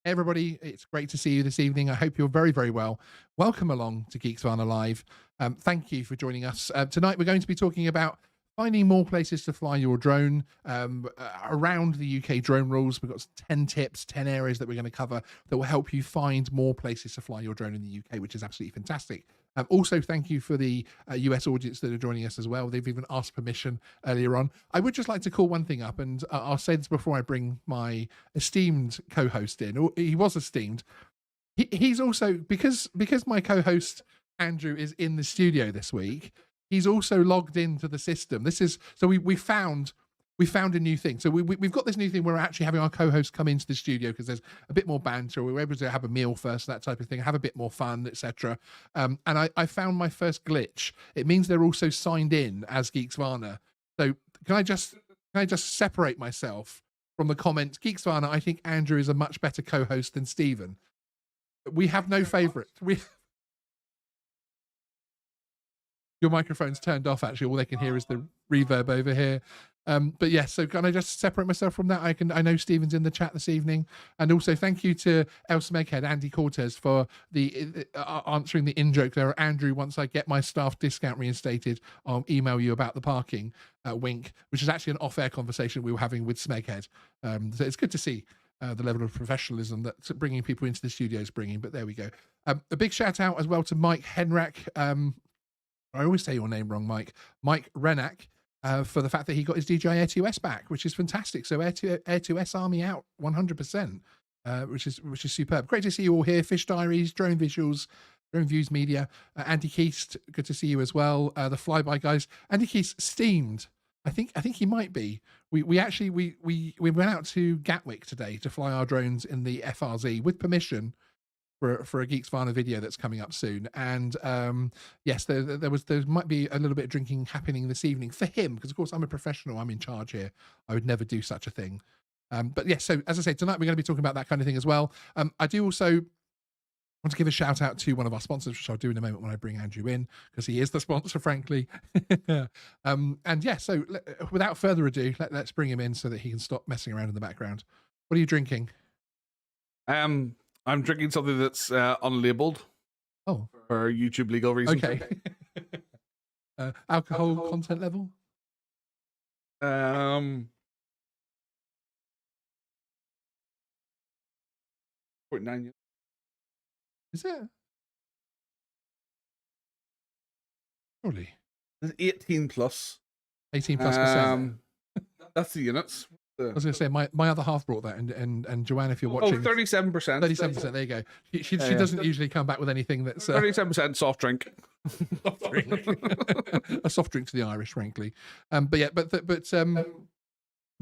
Everybody, it's great to see you this evening. I hope you're very, very well. Welcome along to Geeksvana Live. Thank you for joining us. Tonight, we're going to be talking about finding more places to fly your drone around the UK drone rules. We've got 10 tips, 10 areas that we're going to cover that will help you find more places to fly your drone in the UK, which is absolutely fantastic. Also, thank you for the US audience that are joining us as well. They've even asked permission earlier on. I would just like to call one thing up, and I'll say this before I bring my esteemed co-host in. He was esteemed. He's also, because my co-host Andrew is in the studio this week, he's also logged into the system. This is, so we found a new thing. So we've got this new thing where we're actually having our co-host come into the studio because there's a bit more banter. We were able to have a meal first, that type of thing, have a bit more fun, etc. And I found my first glitch. It means they're also signed in as Geeksvana. So can I just separate myself from the comments? Geeksvana, I think Andrew is a much better co-host than Stephen. We have no favorite. Your microphone's turned off, actually. All they can hear is the reverb over here. But yes, so can I just separate myself from that? I know Stephen's in the chat this evening. And also thank you to El Smeghead, Andy Cortez, for the answering the in-joke there. Andrew, once I get my staff discount reinstated, I'll email you about the parking, wink, which is actually an off-air conversation we were having with Smeghead. So it's good to see the level of professionalism that bringing people into the studio is bringing, but there we go. A big shout out as well to Mike Henrak. I always say your name wrong, Mike. Mike Renak, for the fact that he got his DJI Air 2S back, which is fantastic. So Air 2S Army out 100%, which is superb. Great to see you all here. Fish Diaries, Drone Visuals, Drone Views Media, Andy Keast, good to see you as well. The Flyby guys, Andy Keast steamed. I think he might be. We went out to Gatwick today to fly our drones in the FRZ with permission for a Geeksvana video that's coming up soon. And yes, there might be a little bit of drinking happening this evening for him, because of course I'm a professional, I'm in charge here. I would never do such a thing. But yes, so as I say, tonight we're going to be talking about that kind of thing as well. I do also want to give a shout out to one of our sponsors, which I'll do in a moment when I bring Andrew in, because he is the sponsor, frankly. And yeah, so without further ado, let's bring him in so that he can stop messing around in the background. What are you drinking? I'm drinking something that's unlabeled. Oh, for YouTube legal reasons. Okay. Alcohol content level? 0.9. Is it? Surely. It's 18 plus. 18 plus percent. That's the units. I was going to say, my other half brought that, and Joanne, if you're watching... Oh, 37%. 37%, there you go. She doesn't usually come back with anything that's... 37% soft drink. Soft drink. A soft drink to the Irish, frankly. But yeah, but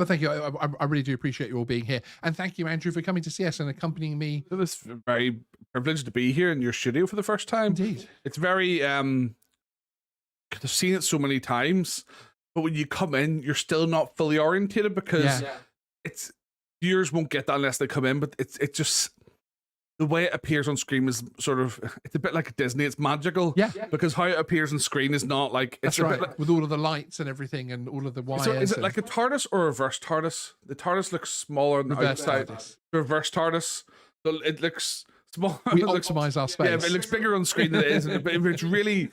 thank you. I really do appreciate you all being here. And thank you, Andrew, for coming to see us and accompanying me. It's very privileged to be here in your studio for the first time. Indeed. It's very... I've seen it so many times, but when you come in, you're still not fully orientated, because it's viewers won't get that unless they come in. But it's just the way it appears on screen is sort of, it's a bit like Disney. It's magical, because how it appears on screen is not like, it's that's right, with all of the lights and everything and all of the wires. So is it like a TARDIS or a reverse TARDIS? The TARDIS looks smaller on the outside. Reverse TARDIS, so it looks small. We optimize our space. Yeah, but it looks bigger on screen than it is, but it's really,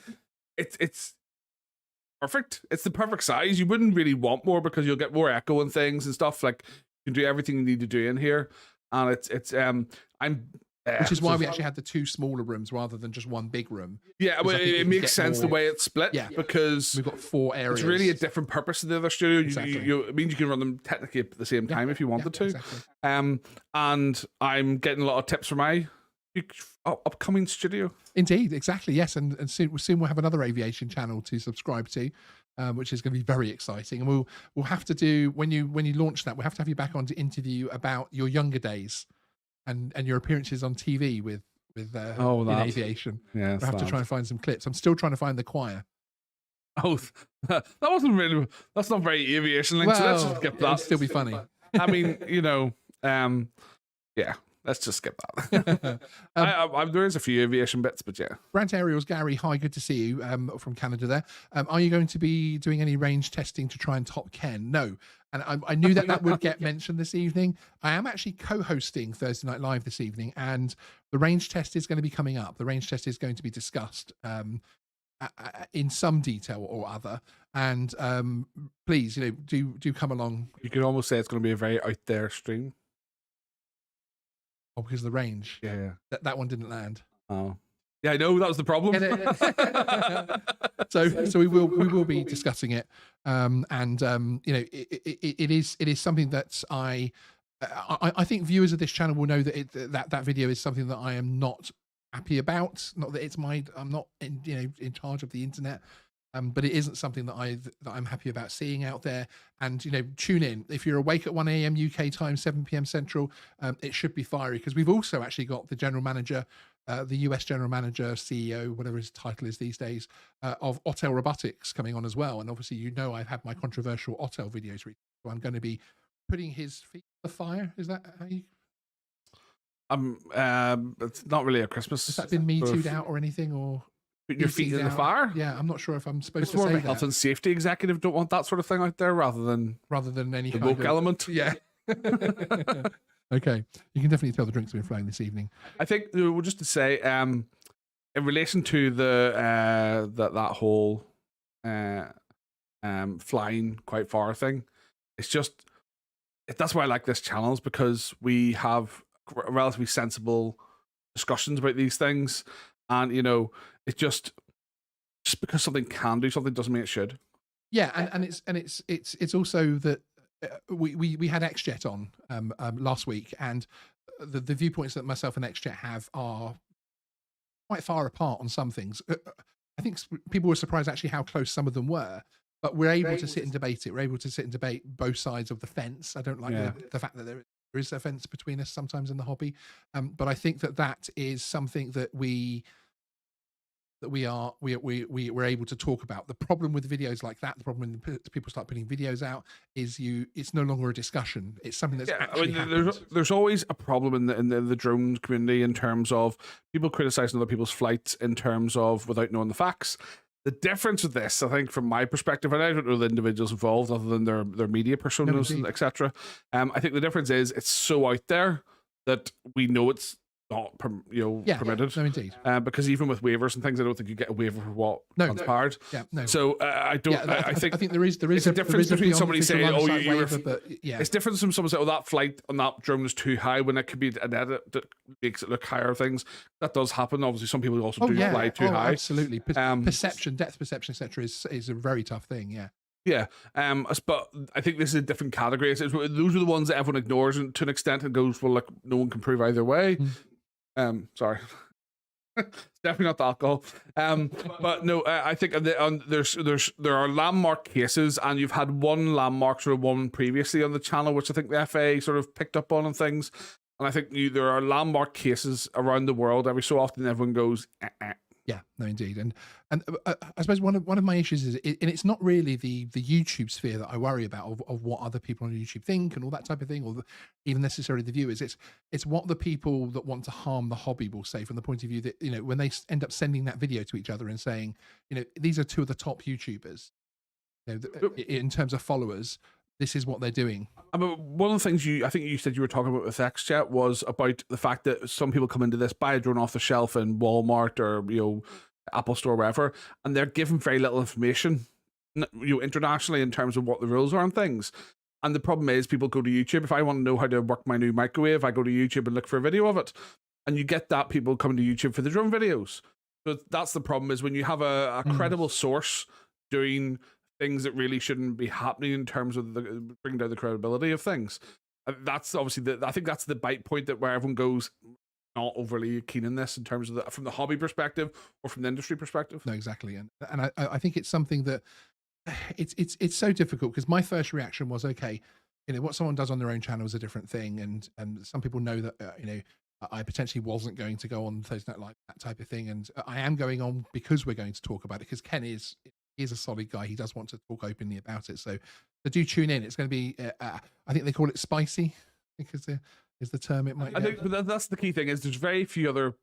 it's perfect. It's the perfect size. You wouldn't really want more, because you'll get more echo and things and stuff. Like, you can do everything you need to do in here, and which is why we actually had the two smaller rooms rather than just one big room. Yeah, well, it makes sense the way it's split. Yeah, because we've got 4 areas. It's really a different purpose to the other studio. Exactly. It means you can run them technically at the same time if you wanted to. Exactly. And I'm getting a lot of tips for my upcoming studio. Indeed, exactly, yes, and soon we'll have another aviation channel to subscribe to, which is going to be very exciting. And we'll have to do, when you launch that, we'll have to have you back on to interview about your younger days and your appearances on TV with in aviation. Yeah, we'll have to try and find some clips. I'm still trying to find the choir. Oh, that wasn't really. That's not very aviation linked. Well, so let's just get that. It'll still be funny. I mean, yeah. let's just skip that. There is a few aviation bits, but yeah. Brant Aerials, Gary, hi, good to see you from Canada there. Are you going to be doing any range testing to try and top Ken? No. And I knew that would get mentioned this evening. I am actually co-hosting Thursday Night Live this evening, and the range test is going to be coming up. The range test is going to be discussed in some detail or other. And please, do come along. You could almost say it's going to be a very out there stream. Oh, because of the range. Yeah. That one didn't land. Oh. Yeah, I know, that was the problem. So we will be discussing it, it is something that I think viewers of this channel will know that that video is something that I am not happy about. Not that I'm not in charge of the internet, but it isn't something that I'm happy about seeing out there. And tune in if you're awake at 1 a.m. UK time, 7 p.m. Central. It should be fiery, because we've also actually got the general manager, the US general manager, CEO, whatever his title is these days, of Otel Robotics coming on as well. And obviously, I've had my controversial Otel videos recently, so I'm going to be putting his feet to the fire. Is that how you? It's not really a Christmas. Has that been Me Too'd out or anything, or putting your feet in the fire? Yeah, I'm not sure if I'm supposed to say say that. Health and safety executive don't want that sort of thing out there, rather than any the woke element. Yeah. Okay, you can definitely tell the drinks have been flowing this evening. I think just to say, in relation to that whole flying quite far thing, that's why I like this channel, is because we have relatively sensible discussions about these things, and it's just because something can do something doesn't mean it should. Yeah, and it's also that we had XJet on last week, and the viewpoints that myself and XJet have are quite far apart on some things. I think people were surprised actually how close some of them were, but we're able to sit and debate it. We're able to sit and debate both sides of the fence. I don't like the fact that there is a fence between us sometimes in the hobby, but I think that is something that we're able to talk about. The problem with videos like that, the problem when people start putting videos out, is it's no longer a discussion. It's something that's actually happened. There's always a problem in the drone community in terms of people criticizing other people's flights in terms of without knowing the facts. The difference with this, I think, from my perspective, and I don't know the individuals involved other than their media personas, etc. I think the difference is it's so out there that we know it's not permitted. No, indeed. Because even with waivers and things, I don't think you get a waiver for what transpired. Yeah, no. So I don't. Yeah, I think there is a difference between somebody saying, "Oh, it's different from someone saying, "Oh, that flight on that drone is too high," when it could be an edit that makes it look higher. Things that does happen. Obviously, some people also fly too high. Absolutely, perception, depth perception, etc. is a very tough thing. Yeah. Yeah, but I think this is a different category. Those are the ones that everyone ignores to an extent and goes, "Well, look, no one can prove either way." Sorry. It's definitely not the alcohol. But no, I think there are landmark cases, and you've had one landmark sort of one previously on the channel, which I think the FAA sort of picked up on and things. And I think there are landmark cases around the world. Every so often, everyone goes, Yeah, no, indeed, and I suppose one of my issues is, and it's not really the YouTube sphere that I worry about of what other people on YouTube think and all that type of thing, or even necessarily the viewers. It's what the people that want to harm the hobby will say, from the point of view that when they end up sending that video to each other and saying, these are two of the top YouTubers, in terms of followers. This is what they're doing. I mean, one of the things I think you said you were talking about with XChat was about the fact that some people come into this, buy a drone off the shelf in Walmart or Apple Store, wherever, and they're given very little information, internationally, in terms of what the rules are and things. And the problem is, people go to YouTube. If I want to know how to work my new microwave, I go to YouTube and look for a video of it, and you get that people coming to YouTube for the drone videos. So that's the problem, is when you have a credible source doing things that really shouldn't be happening in terms of bringing down the credibility of things. That's obviously I think that's the bite point, that where everyone goes not overly keen in this in terms of from the hobby perspective or from the industry perspective. No, exactly, and I think it's something that it's so difficult, because my first reaction was, okay, what someone does on their own channel is a different thing, and some people know that I potentially wasn't going to go on Thursday Night Live, that type of thing, and I am going on because we're going to talk about it, because Ken is a solid guy. He does want to talk openly about it. So do tune in. It's going to be, I think they call it spicy, because is the term it might I get. think that's the key thing, is there's very few other,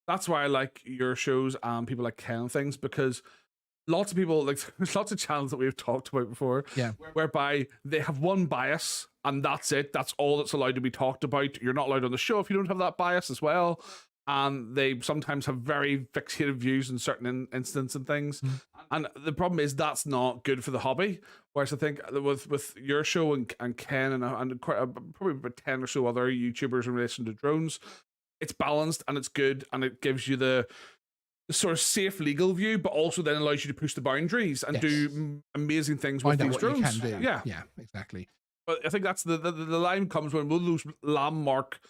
that's why I like your shows and people like Ken and things, because lots of people, like, there's lots of channels that we've talked about before, whereby they have one bias and that's it. That's all that's allowed to be talked about. You're not allowed on the show if you don't have that bias as well. And they sometimes have very fixated views in certain instances and things. And the problem is that's not good for the hobby. Whereas I think with your show and Ken and probably about 10 or so other YouTubers in relation to drones, it's balanced and it's good, and it gives you the sort of safe legal view, but also then allows you to push the boundaries and do amazing things with these drones. You can do. Yeah, exactly. But I think that's the line comes when one of those landmark,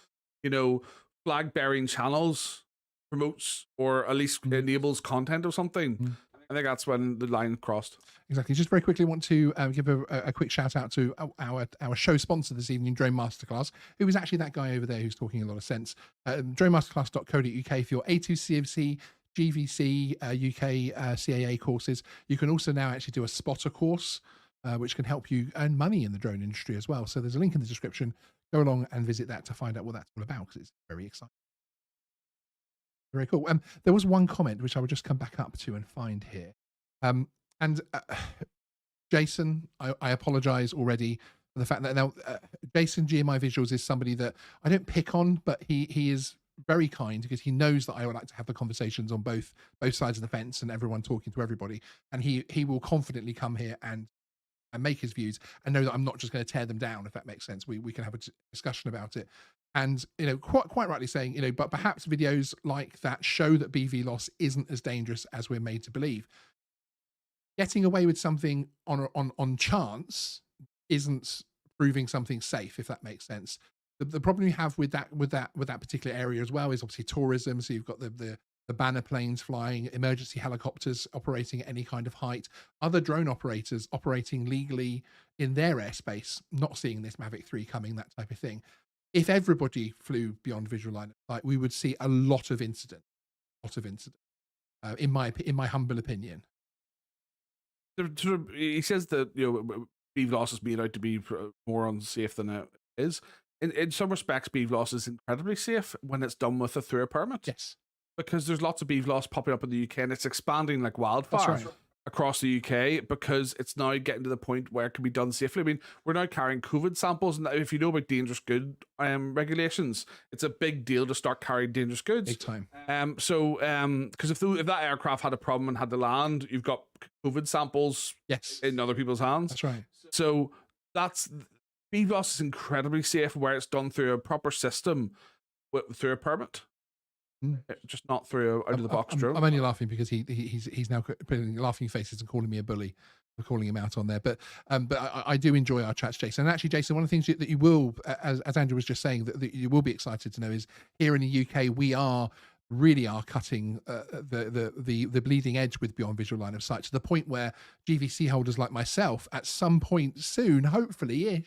flag bearing channels promotes or at least enables content or something. I think that's when the line crossed. Exactly. Just very quickly want to give a quick shout out to our show sponsor this evening, Drone Masterclass, who is actually that guy over there who's talking a lot of sense. Dronemasterclass.co.uk for your A2 CofC, GVC, UK CAA courses. You can also now actually do a spotter course, which can help you earn money in the drone industry as well. So there's a link in the description. Go along and visit that to find out what that's all about, because it's very exciting. Very cool. There was one comment which I would just come back up to and find here. Jason, I apologize already for the fact that now Jason GMI Visuals is somebody that I don't pick on, but he is very kind, because he knows that I would like to have the conversations on both sides of the fence and everyone talking to everybody. And he will confidently come here and make his views and know that I'm not just going to tear them down, if that makes sense. We can have a discussion about it. And, quite rightly saying, but perhaps videos like that show that BVLOS isn't as dangerous as we're made to believe. Getting away with something on chance isn't proving something safe, if that makes sense. The problem you have with that particular area as well is obviously tourism. So you've got the banner planes flying, emergency helicopters operating at any kind of height, other drone operators operating legally in their airspace, not seeing this Mavic 3 coming, that type of thing. If everybody flew beyond visual line of sight, we would see a lot of incident, in my humble opinion. He says that BVLOS is made out to be more unsafe than it is. In some respects, BVLOS is incredibly safe when it's done through a permit. Yes, because there's lots of BVLOS popping up in the UK, and it's expanding like wildfire across the UK, because it's now getting to the point where it can be done safely. I mean, we're now carrying COVID samples, and if you know about dangerous good regulations, it's a big deal to start carrying dangerous goods. Big time. Because if that aircraft had a problem and had to land, you've got COVID samples in other people's hands. That's right. So BVLOS is incredibly safe where it's done through a proper system, through a permit. Just not through out of the box drone. I'm only laughing because he's now putting laughing faces and calling me a bully for calling him out on there. But I do enjoy our chats, Jason. And actually, Jason, one of the things that you will, as Andrew was just saying, that you will be excited to know is here in the UK we really are cutting the bleeding edge with beyond visual line of sight, to the point where GVC holders like myself at some point soon, hopefully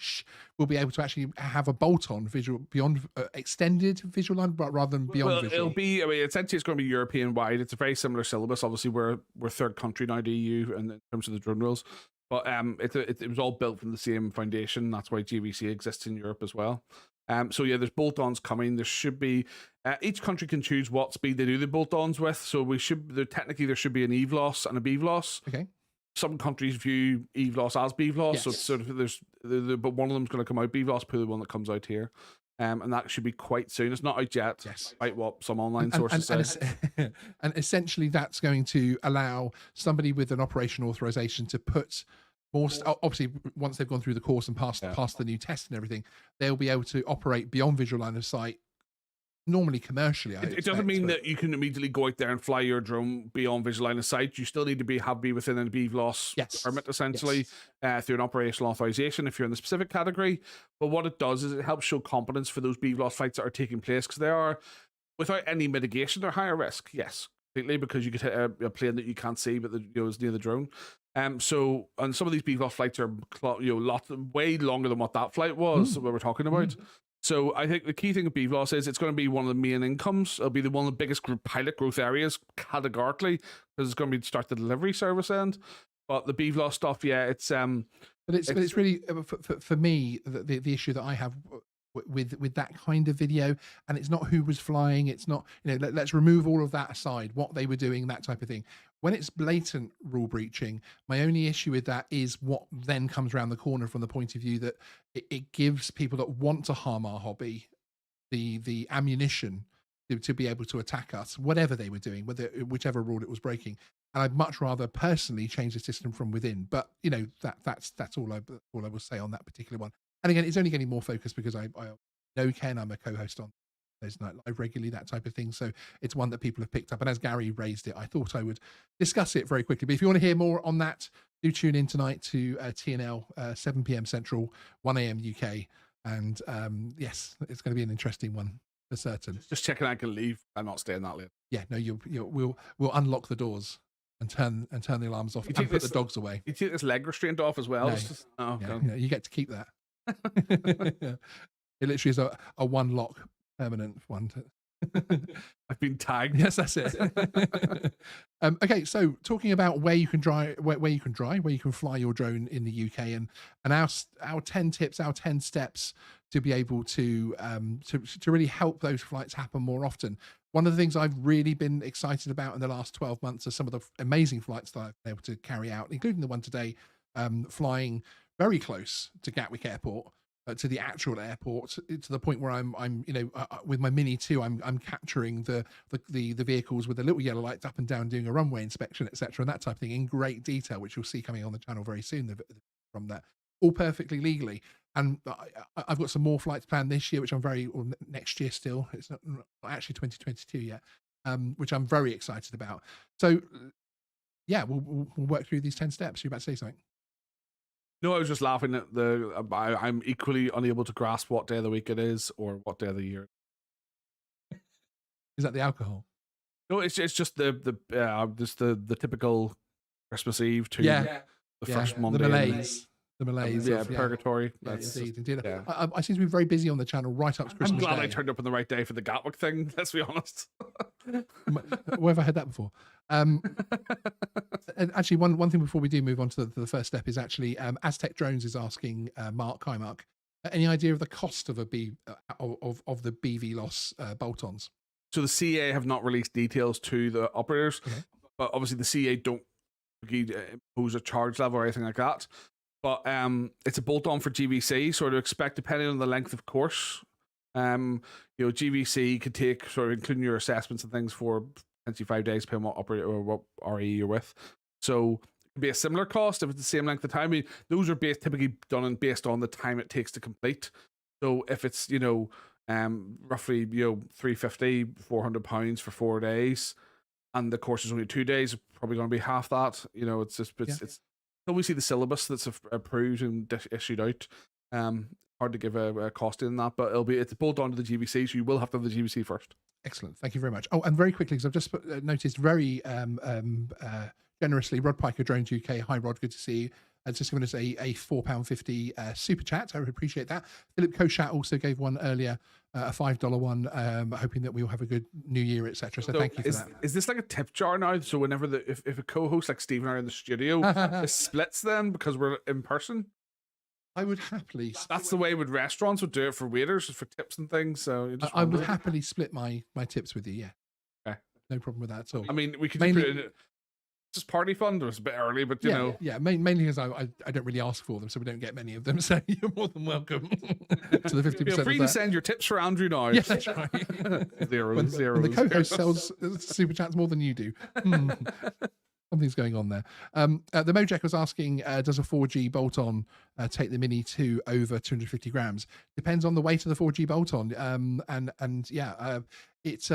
will be able to actually have a bolt-on visual beyond extended visual line, but rather than beyond visual. It'll be, essentially it's going to be European wide. It's a very similar syllabus. Obviously we're third country now to EU in terms of the drone rules, but it was all built from the same foundation. That's why GVC exists in Europe as well. So yeah, there's bolt-ons coming. There should be each country can choose what speed they do the bolt-ons with. So there should be an EVLOS and a BVLOS. Okay. Some countries view EVLOS as BVLOS, so it's sort of but one of them's going to come out. BVLOS, probably the one that comes out here, and that should be quite soon. It's not out yet, despite what some online sources say. And essentially, that's going to allow somebody with an operation authorization to put more. Obviously, once they've gone through the course and passed the new test and everything, they'll be able to operate beyond visual line of sight. Normally commercially, it doesn't mean that you can immediately go out there and fly your drone beyond visual line of sight. You still need to be within a BVLOS permit, essentially, through an operational authorization if you're in the specific category. But what it does is it helps show competence for those BVLOS flights that are taking place, because they are, without any mitigation, they're higher risk. Yes, completely, because you could hit a plane that you can't see, but is near the drone. And some of these BVLOS flights are way longer than what that flight was that we were talking about. So I think the key thing with BVLOS is it's going to be one of the main incomes. It'll be one of the biggest pilot growth areas categorically, because it's going to be start the delivery service end. But the BVLOS stuff, it's but it's really for me the issue that I have with that kind of video, and it's not who was flying, it's not, let's remove all of that aside, what they were doing, that type of thing. When it's blatant rule breaching, my only issue with that is what then comes around the corner from the point of view that it gives people that want to harm our hobby the ammunition to be able to attack us, whatever they were doing, whichever rule it was breaking. And I'd much rather personally change the system from within. But that's all I will say on that particular one. And again, it's only getting more focused because I know Ken, I'm a co-host on Thursday Night Live regularly, that type of thing. So it's one that people have picked up. And as Gary raised it, I thought I would discuss it very quickly. But if you want to hear more on that, do tune in tonight to TNL, 7 p.m. Central, 1 a.m. UK. And yes, it's going to be an interesting one for certain. Just checking I can leave. I'm not staying that late. Yeah, no, we'll unlock the doors and turn the alarms off and put the dogs away. You take this leg restraint off as well. No, you get to keep that. Yeah. It literally is a one lock permanent one. I've been tagged. Yes, that's it. Okay, so talking about where you can fly your drone in the UK, and our 10 tips, our 10 steps to be able to really help those flights happen more often. One of the things I've really been excited about in the last 12 months are some of the amazing flights that I've been able to carry out, including the one today, flying very close to Gatwick Airport. To the actual airport, to the point where I'm with my Mini 2, I'm capturing the vehicles with the little yellow lights up and down, doing a runway inspection, etc., and that type of thing in great detail, which you'll see coming on the channel very soon. From that, all perfectly legally. And I've got some more flights planned this year, which or next year still. It's not actually 2022 yet, which I'm very excited about. So yeah, we'll work through these 10 steps. You're about to say something? No, I was just laughing at I'm equally unable to grasp what day of the week it is or what day of the year. Is that the alcohol? No, it's just the typical Christmas Eve to the first Monday. The malaise. Purgatory. Indeed. Yeah. I seem to be very busy on the channel right up to Christmas. I'm glad Day. I turned up on the right day for the Gatwick thing. Let's be honest. Where have I heard that before? And actually, one thing before we do move on to the first step is actually Aztec Drones is asking Mark, hi Mark, any idea of the cost of the BVLOS bolt-ons? So the CA have not released details to the operators, but obviously the CA don't impose a charge level or anything like that. But it's a bolt-on for GVC, so to expect, depending on the length of course, GVC could take, sort of including your assessments and things, for 25 days, depending on what operator or what RE you're with. So it could be a similar cost if it's the same length of time. I mean, those are typically done based on the time it takes to complete. So if it's roughly £350, £400 for 4 days, and the course is only 2 days, probably going to be half that. It's until we see the syllabus that's approved and issued out. Hard to give a cost in that, but it's bolt on to the GVC, so you will have to have the GVC first. Excellent, thank you very much. Oh, and very quickly, because I've just noticed very generously, Rod Piker Drones UK. Hi Rod, good to see you. Just giving us a £4.50 super chat. I would appreciate that. Philip Koshat also gave one earlier, a $5 one, hoping that we'll have a good new year, etc. So thank you for that. Is this like a tip jar now? So whenever if a co-host like Steve and I are in the studio, it splits then because we're in person? I would happily. That's the way with restaurants would do it for waiters, for tips and things. So I would happily split my tips with you. Yeah. Okay. No problem with that at all. I mean, we could mainly put it in just party fund. It was a bit early, but you know. Yeah, mainly because I don't really ask for them, so we don't get many of them. So you're more than welcome to the 50%. Feel free to send your tips for Andrew now. Yeah, that's right. Zero. When the co-host sells super chats more than you do. Something's going on there. The Mojek was asking, does a 4G bolt-on take the Mini 2 over 250 grams? Depends on the weight of the 4G bolt-on. It's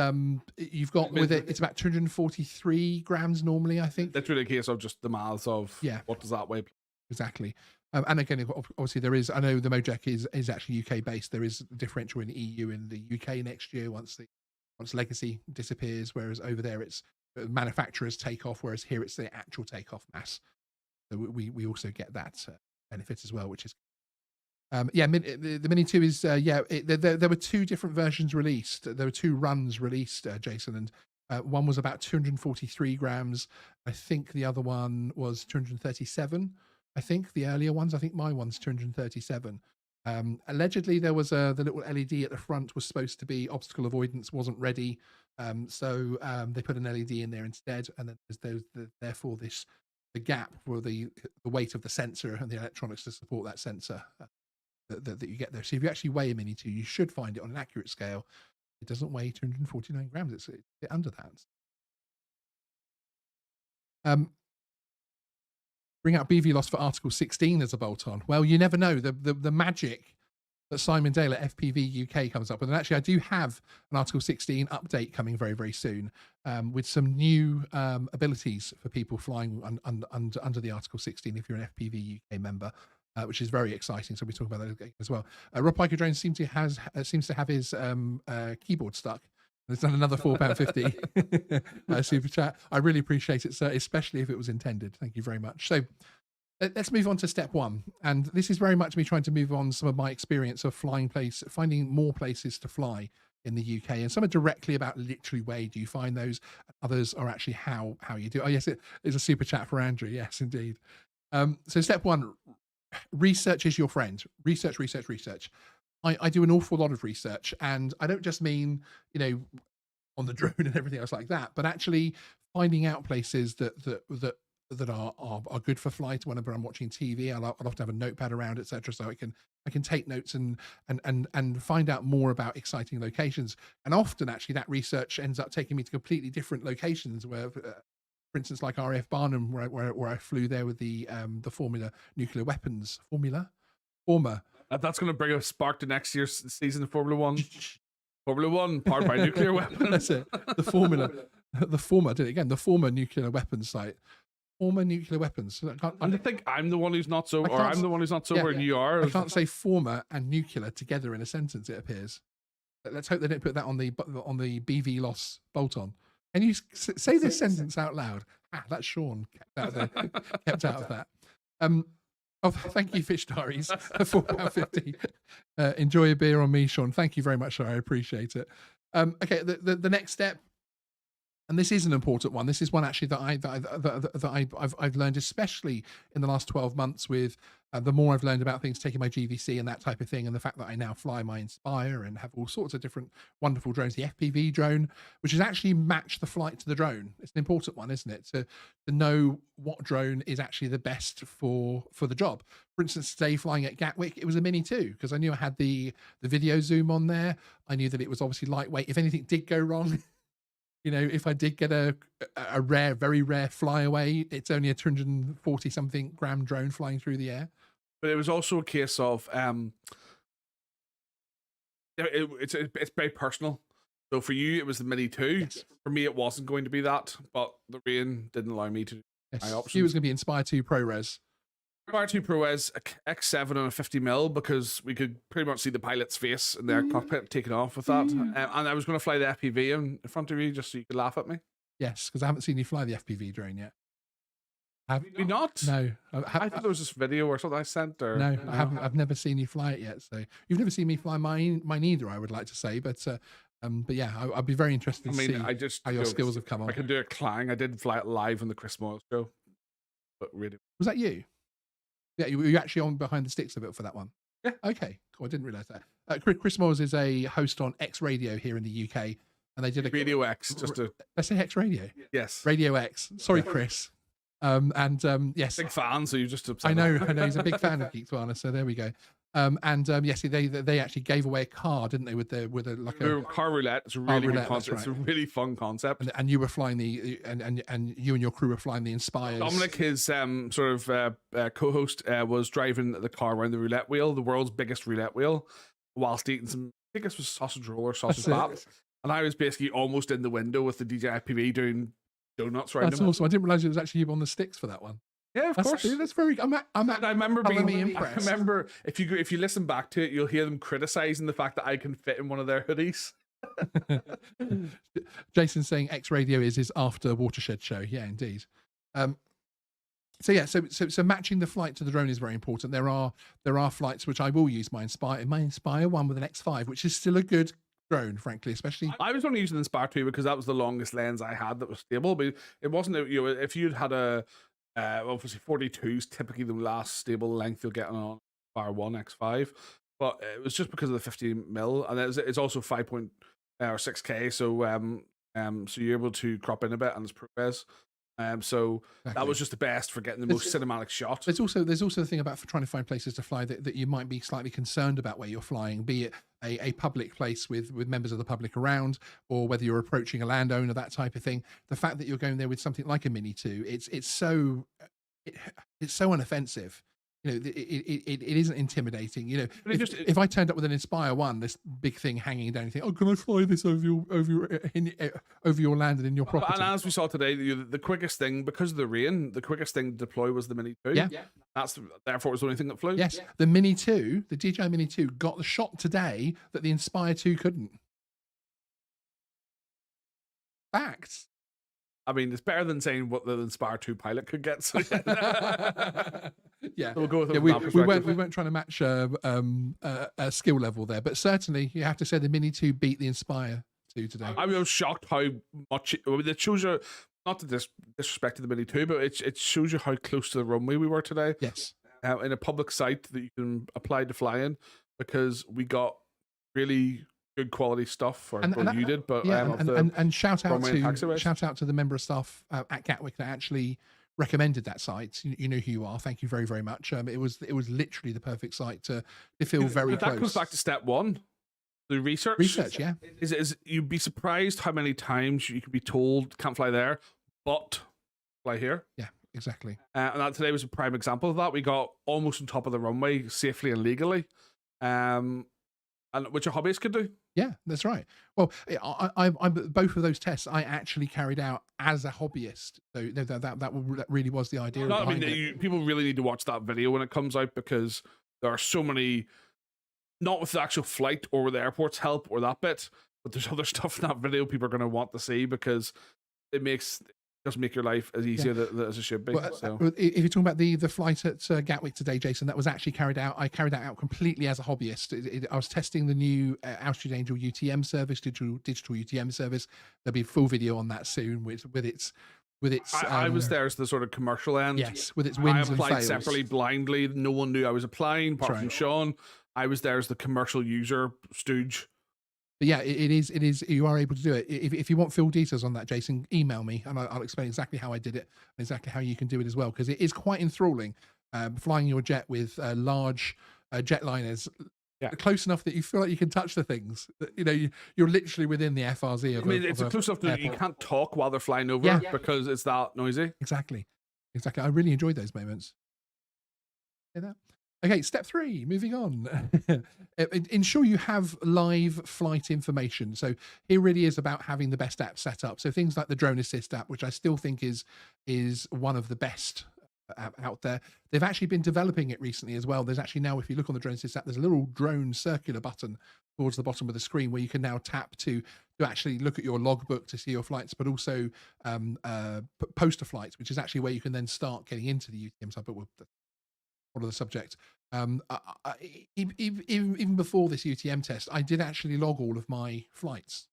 you've got with it, it's about 243 grams normally, I think. That's really a case of just the maths of what does that weigh? Exactly. And again, obviously there is, I know the Mojek is actually UK based. There is a differential in the EU and the UK next year once legacy disappears, whereas over there it's manufacturers take off, whereas here it's the actual takeoff mass. So we also get that benefit as well, which is the Mini 2 is there were two different versions released. There were two runs released, Jason, and one was about 243 grams. I think the other one was 237. I think the earlier ones, I think my one's 237. Allegedly, there was the little LED at the front was supposed to be obstacle avoidance, wasn't ready, so they put an LED in there instead, and then therefore the gap for the weight of the sensor and the electronics to support that sensor that you get there. So if you actually weigh a Mini 2, you should find it on an accurate scale. It doesn't weigh 249 grams. It's a bit under that. Bring out BVLOS for Article 16 as a bolt-on. Well, you never know. The magic that Simon Dale at FPV UK comes up with. And actually, I do have an Article 16 update coming very, very soon with some new abilities for people flying under the Article 16 if you're an FPV UK member, which is very exciting. So we talk about that as well. Rob Piker Drone seems to have his keyboard stuck. It's done another £4.50 super chat. I really appreciate it, sir, especially if it was intended. Thank you very much. So let's move on to step one. And this is very much me trying to move on some of my experience of finding more places to fly in the UK. And some are directly about literally where do you find those. Others are actually how you do. Oh, yes, it is a super chat for Andrew. Yes, indeed. So step one, research is your friend. Research. I do an awful lot of research, and I don't just mean, on the drone and everything else like that, but actually finding out places that are good for flight. Whenever I'm watching TV, I'll often have a notepad around, etc., so I can take notes and find out more about exciting locations. And often, actually, that research ends up taking me to completely different locations. Where, for instance, like RAF Barnum, where I flew there with the Formula nuclear weapons former. That's going to bring a spark to next year's season of Formula One. Formula One, powered by nuclear weapons. That's it. The former nuclear weapons site. Former nuclear weapons. I think I'm the one who's not sober, or I'm the one who's not sober, and you are. I can't say former and nuclear together in a sentence, it appears. Let's hope they don't put that on the BVLOS bolt-on. Can you say this sentence out loud? That's Sean kept out of that. Oh, thank you, Fish Diaries, for £4.50. Enjoy a beer on me, Sean. Thank you very much, sir. I appreciate it. Okay, the next step, and this is an important one. This is one actually that I've learned, especially in the last 12 months, with the more I've learned about things, taking my GVC and that type of thing, and the fact that I now fly my Inspire and have all sorts of different wonderful drones. The FPV drone, which has actually matched the flight to the drone. It's an important one, isn't it? To know what drone is actually the best for the job. For instance, today flying at Gatwick, it was a Mini 2 because I knew I had the video zoom on there. I knew that it was obviously lightweight. If anything did go wrong, if I did get a very rare flyaway, it's only a 240 something gram drone flying through the air. But it was also a case of it's very personal. So for you, it was the Mini 2. Yes. For me, it wasn't going to be that, but the rain didn't allow me to. Yes. My options. He was going to be Inspire 2 ProRes. Inspire 2 ProRes X7 on a 50mm because we could pretty much see the pilot's face in their cockpit taking off with that. And I was going to fly the FPV in front of you just so you could laugh at me. Yes, because I haven't seen you fly the FPV drone yet. Have you not? No. I thought there was this video or something I sent. Or no, I haven't. I've never seen you fly it yet. So you've never seen me fly mine either, I would like to say. But yeah, I'd be very interested to see how your skills have come on. I can do a clang. I did fly it live on the Chris Moyle show. But really, was that you? Yeah, you were actually on behind the sticks a bit for that one. Yeah. Okay. Cool. I didn't realize that. Chris Moyles is a host on X Radio here in the UK, and they did a Radio X. Let's say X Radio. Yes. Radio X. Sorry, Chris. Yes, big fan. So you just upset. I know. He's a big fan of Geeksvana. So there we go. Yes, they actually gave away a car, didn't they? With a car roulette. It's a really roulette, concept. right. It's a really fun concept. And you were flying and you and your crew were flying the Inspires. Dominic, his co-host, was driving the car around the roulette wheel, the world's biggest roulette wheel, whilst eating some. I think this was sausage roll or sausage wrap. And I was basically almost in the window with the DJI PV doing donuts right. That's awesome. I didn't realize it was actually you on the sticks for that one. Yeah, of course. That's very. I remember being impressed. I remember if you listen back to it, you'll hear them criticizing the fact that I can fit in one of their hoodies. Jason saying X Radio is his after Watershed show. Yeah, indeed. So matching the flight to the drone is very important. There are flights which I will use my Inspire one with an X5, which is still a good drone, frankly, especially. I was only using the Inspire 2 because that was the longest lens I had that was stable, but it wasn't. If you'd had a obviously 42 is typically the last stable length you'll get on Inspire 1 X5. but it was just because of the 50 mil, and it's also 6K, so you're able to crop in a bit, and it's progress. So that was just the best for getting the most cinematic shot. There's also the thing about trying to find places to fly that you might be slightly concerned about where you're flying, be it a public place with members of the public around, or whether you're approaching a landowner, that type of thing. The fact that you're going there with something like a Mini 2, it's so unoffensive. You know, it isn't intimidating. You know, if I turned up with an Inspire 1, this big thing hanging down, you think, oh, can I fly this over your land and in your property? And as we saw today, the quickest thing, because of the rain, the quickest thing to deploy was the Mini 2. Yeah. Therefore, it was the only thing that flew. Yes, the Mini 2, the DJI Mini 2 got the shot today that the Inspire 2 couldn't. Facts. I mean, it's better than saying what the Inspire 2 pilot could get. So yeah, we'll go with we weren't trying to match a skill level there, but certainly you have to say the Mini 2 beat the Inspire 2 today. I was shocked how much it shows you. Not to disrespect to the Mini 2, but it shows you how close to the runway we were today. Yes, in a public site that you can apply to fly in, because we got really good quality stuff, or you did, but yeah, and shout out to the member of staff at Gatwick that actually recommended that site. You know who you are. Thank you very, very much. It was literally the perfect site to feel very close. That goes back to step one, the research. Yeah, is you'd be surprised how many times you could be told can't fly there, but fly here. Yeah, exactly. And that today was a prime example of that. We got almost on top of the runway safely and legally, and which a hobbyist could do. Yeah, that's right. Well, I both of those tests I actually carried out as a hobbyist. So that really was the idea. No, I mean, people really need to watch that video when it comes out, because there are so many, not with the actual flight or with the airport's help or that bit, but there's other stuff in that video people are going to want to see, because it doesn't make your life as easy as it should be. Well, so if you're talking about the flight at Gatwick today, Jason, that was actually I carried that out completely as a hobbyist. I was testing the new Altitude Angel UTM service, digital UTM service. There'll be a full video on that soon with its. I was there as the sort of commercial end. Yes, with its wins and fails. I applied separately, blindly. No one knew I was applying, apart from Sean. I was there as the commercial user stooge. But yeah, it is. You are able to do it. If you want full details on that, Jason, email me and I'll explain exactly how I did it, and exactly how you can do it as well, because it is quite enthralling. Flying your jet with large jetliners, close enough that you feel like you can touch the things. You know, you're literally within the FRZ of. I mean, it's close enough that you can't talk while they're flying over because it's that noisy. Exactly. I really enjoyed those moments. Hear that? Okay, step 3, moving on. Ensure you have live flight information. So it really is about having the best app set up. So things like the Drone Assist app, which I still think is one of the best out there. They've actually been developing it recently as well. There's actually now, if you look on the Drone Assist app, there's a little drone circular button towards the bottom of the screen where you can now tap to actually look at your logbook to see your flights, but also poster flights, which is actually where you can then start getting into the UTM side. But of the subject. Even before this UTM test, I did actually log all of my flights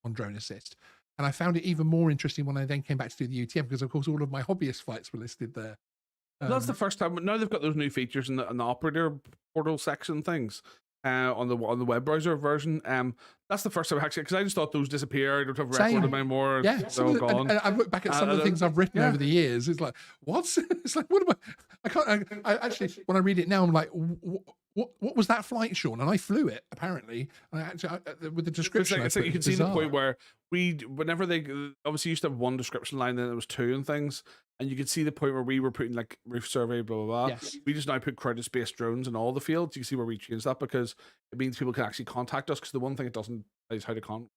on Drone Assist, and I found it even more interesting when I then came back to do the UTM, because of course all of my hobbyist flights were listed there. That's the first time. Now they've got those new features in the operator portal section things on the web browser version. That's the first time actually, because I just thought those disappeared. I don't have record them anymore. Yeah, they're all gone. And I've looked back at some of the things I've written over the years. It's like, what? It's like, what am I can't. I actually, when I read it now, I'm like, what was that flight, Sean? And I flew it apparently. With the description, it's like you can see the point where whenever they obviously used to have one description line, then it was 2 and things. And you could see the point where we were putting like roof survey, blah, blah, blah. Yes. We just now put crowded space drones in all the fields. You can see where we changed that, because it means people can actually contact us, because the one thing it doesn't is how to contact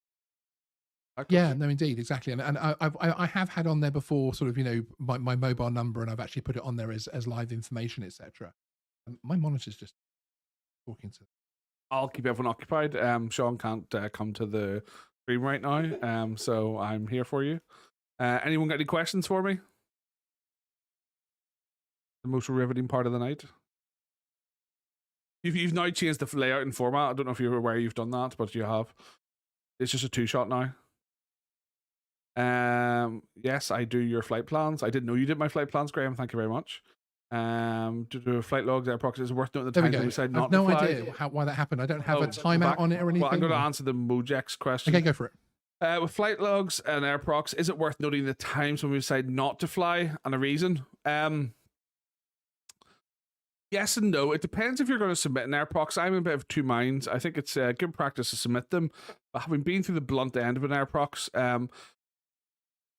us. Yeah, no, indeed, exactly. And I have had on there before sort of, you know, my mobile number, and I've actually put it on there as live information, etc. My monitor's just talking to. I'll keep everyone occupied. Sean can't come to the stream right now, so I'm here for you. Anyone got any questions for me? The most riveting part of the night. You've now changed the layout and format. I don't know if you're aware you've done that, but you have. It's just a 2-shot now. Yes, I do your flight plans. I didn't know you did my flight plans, Graham. Thank you very much. Flight logs, airprox, is it worth noting the There we time go. we decide I've not no to fly? idea why that happened. I don't have a Go timeout back. on it or anything. Well, I'm going to or- answer the Mojex question. Okay, go for it. With flight logs and airprox, is it worth noting the times when we decide not to fly and a reason? Yes and no. It depends if you're going to submit an airprox. I'm in a bit of two minds. I think it's good practice to submit them. But having been through the blunt end of an airprox,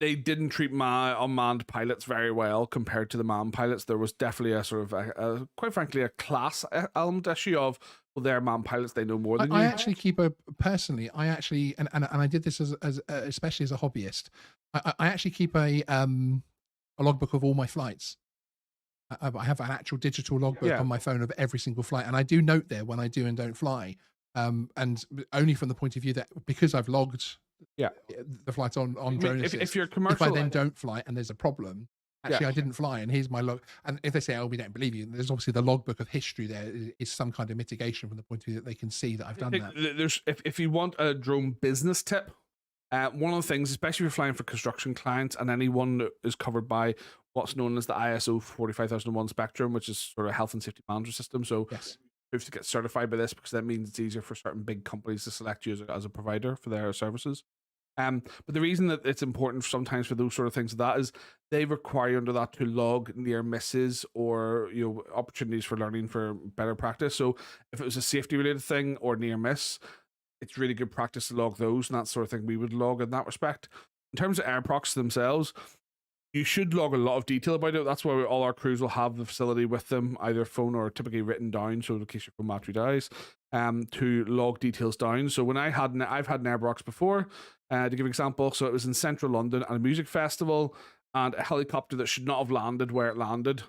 they didn't treat my unmanned pilots very well compared to the manned pilots. There was definitely a sort of, quite frankly, a class element issue of, well, they're manned pilots, they know more than you. I actually keep personally, I actually, and I did this as especially as a hobbyist. I actually keep a logbook of all my flights. I have an actual digital logbook on my phone of every single flight, and I do note there when I do and don't fly, and only from the point of view that because I've logged the flights on drone assist, if you're commercial, if I then don't fly and there's a problem, actually I didn't fly and here's my log, and if they say, oh, we don't believe you, there's obviously the logbook of history there is some kind of mitigation from the point of view that they can see that I've done that. There's if you want a drone business tip, one of the things, especially if you're flying for construction clients and anyone that is covered by what's known as the ISO 45001 spectrum, which is sort of health and safety management system. So you have to get certified by this because that means it's easier for certain big companies to select you as a provider for their services. But the reason that it's important sometimes for those sort of things, that is they require under that to log near misses or opportunities for learning for better practice. So if it was a safety related thing or near miss, it's really good practice to log those, and that sort of thing we would log in that respect. In terms of airprox themselves, you should log a lot of detail about it. That's why all our crews will have the facility with them, either phone or typically written down, so in case your phone battery dies, to log details down. So when I've had an airprox before, to give an example, so it was in central London at a music festival, and a helicopter that should not have landed where it landed.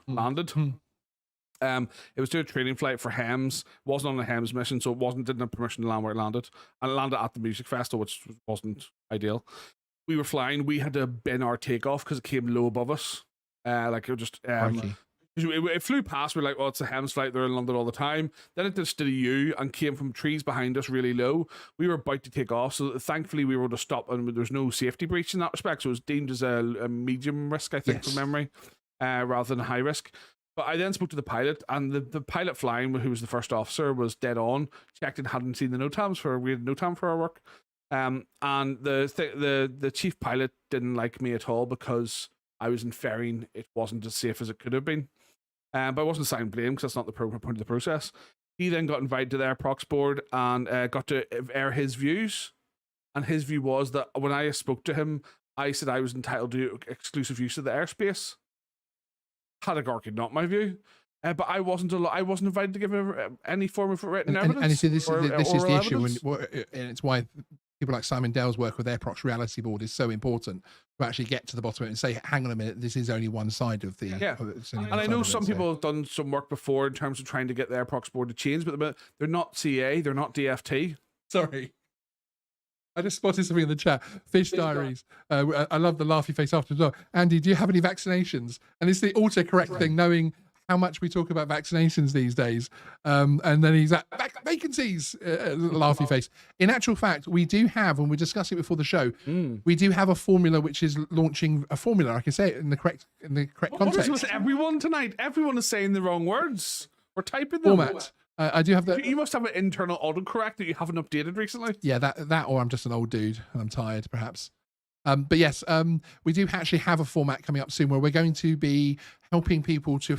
It was doing a training flight for HEMS. It wasn't on a HEMS mission, so didn't have permission to land where it landed, and it landed at the music festival, which wasn't ideal. We were flying. We had to bin our takeoff because it came low above us. Like it just it flew past. We're like, oh, it's a HEMS flight. They're in London all the time. Then it did steady U and came from trees behind us really low. We were about to take off, so thankfully we were able to stop, and there's no safety breach in that respect. So it was deemed as a medium risk, I think, from memory, rather than high risk. But I then spoke to the pilot, and the pilot flying, who was the first officer, was dead on. Checked and hadn't seen the NOTAMs we had NOTAM for our work. And the chief pilot didn't like me at all because I was inferring it wasn't as safe as it could have been. But I wasn't assigning blame because that's not the point of the process. He then got invited to the airprox board and got to air his views. And his view was that when I spoke to him, I said I was entitled to exclusive use of the airspace. Categorically not my view. But I wasn't invited to give any form of written evidence. And you see, this is the issue, and it's why people like Simon Dell's work with Airprox Reality Board is so important to actually get to the bottom of it and say, hang on a minute, this is only one side of the... And I know some people have done some work before in terms of trying to get the Airprox board to change, but they're not CA, they're not DFT. Sorry. I just spotted something in the chat. Fish Diaries. I love the laughy face after as well. Andy, do you have any vaccinations? And it's the autocorrect thing, knowing how much we talk about vaccinations these days. And then he's at vacancies, laughy face. In actual fact, we do have, and we discussed it before the show, we do have a formula which is launching a formula. I can say it in the correct context. What is with everyone tonight? Everyone is saying the wrong words. We're typing them. Format. I do have that. You must have an internal autocorrect that you haven't updated recently. Yeah, that, or I'm just an old dude and I'm tired, perhaps. But yes, we do actually have a format coming up soon where we're going to be helping people it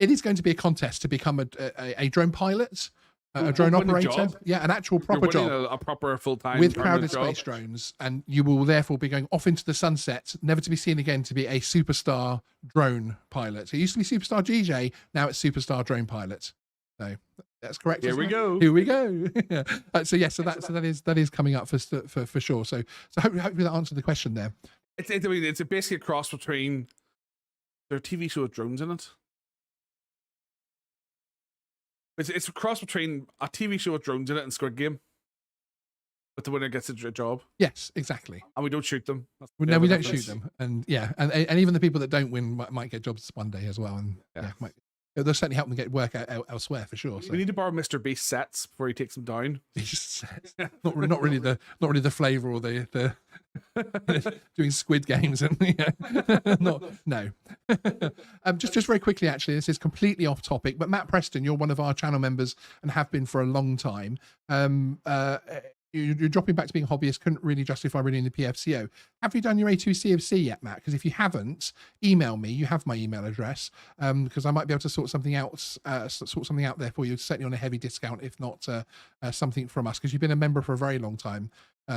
is going to be a contest to become a drone pilot, a drone operator. Yeah, an actual proper job. A proper full-time with crowded space drones. And you will therefore be going off into the sunset, never to be seen again, to be a superstar drone pilot. So it used to be superstar GJ, now it's superstar drone pilot. So that's correct. Here we go. So that is coming up for sure. So hopefully that answered the question there. It's basically a cross between their TV show with drones in it. It's a cross between a TV show with drones in it and Squid Game. But the winner gets a job. Yes, exactly. And we don't shoot them. No, we don't shoot them. And yeah, and even the people that don't win might get jobs one day as well. And they'll certainly help them get work elsewhere for sure. So. We need to borrow Mr. Beast sets before he takes them down. not really the flavour or the doing Squid Games and no. Just very quickly, actually, this is completely off topic, but Matt Preston, you're one of our channel members and have been for a long time. You're dropping back to being a hobbyist, couldn't really justify renewing the PFCO. Have you done your A2 CofC yet, Matt? Because if you haven't, email me. You have my email address, because I might be able to sort something out there for you, certainly on a heavy discount, if not something from us, because you've been a member for a very long time.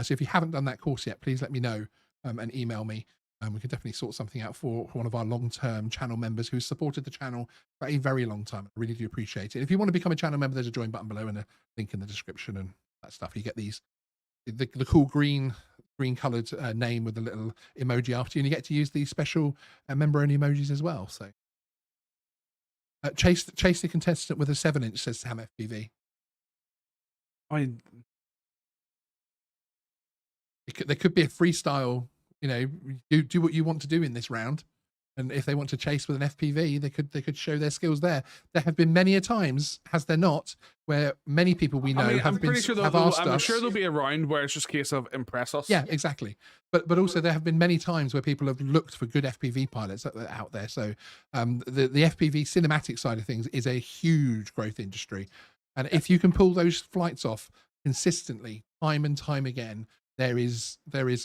So if you haven't done that course yet, please let me know and email me. We can definitely sort something out for one of our long-term channel members who's supported the channel for a very long time. I really do appreciate it. If you want to become a channel member, there's a join button below and a link in the description and that stuff. You get the cool green colored name with a little emoji after you, and you get to use these special member only emojis as well. So chase the contestant with a 7-inch, says Sam FPV. There could be a freestyle, do what you want to do in this round. And if they want to chase with an FPV, they could show their skills there. There have been many a times, has there not, where many people we know have asked us. I'm sure there'll be a round where it's just a case of impress us. Yeah, exactly. But also there have been many times where people have looked for good FPV pilots out there. So the FPV cinematic side of things is a huge growth industry, and if you can pull those flights off consistently, time and time again, there is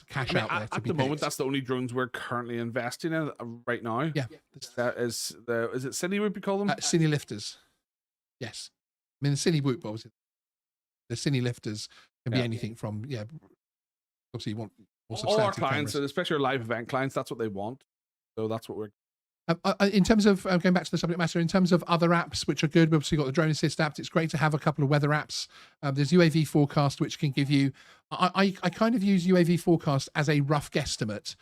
cash out there to be at the moment. That's the only drones we're currently investing in right now. Yeah, is it Cine Whoop you call them? Cine lifters. Yes, I mean the Cine Whoop, obviously. The Cine lifters can be anything from obviously you want all our clients, and especially our live event clients, that's what they want. So that's what we're. In terms of going back to the subject matter, in terms of other apps which are good, we've obviously got the Drone Assist apps. It's great to have a couple of weather apps. There's UAV Forecast, which can give you. I kind of use UAV Forecast as a rough guesstimate,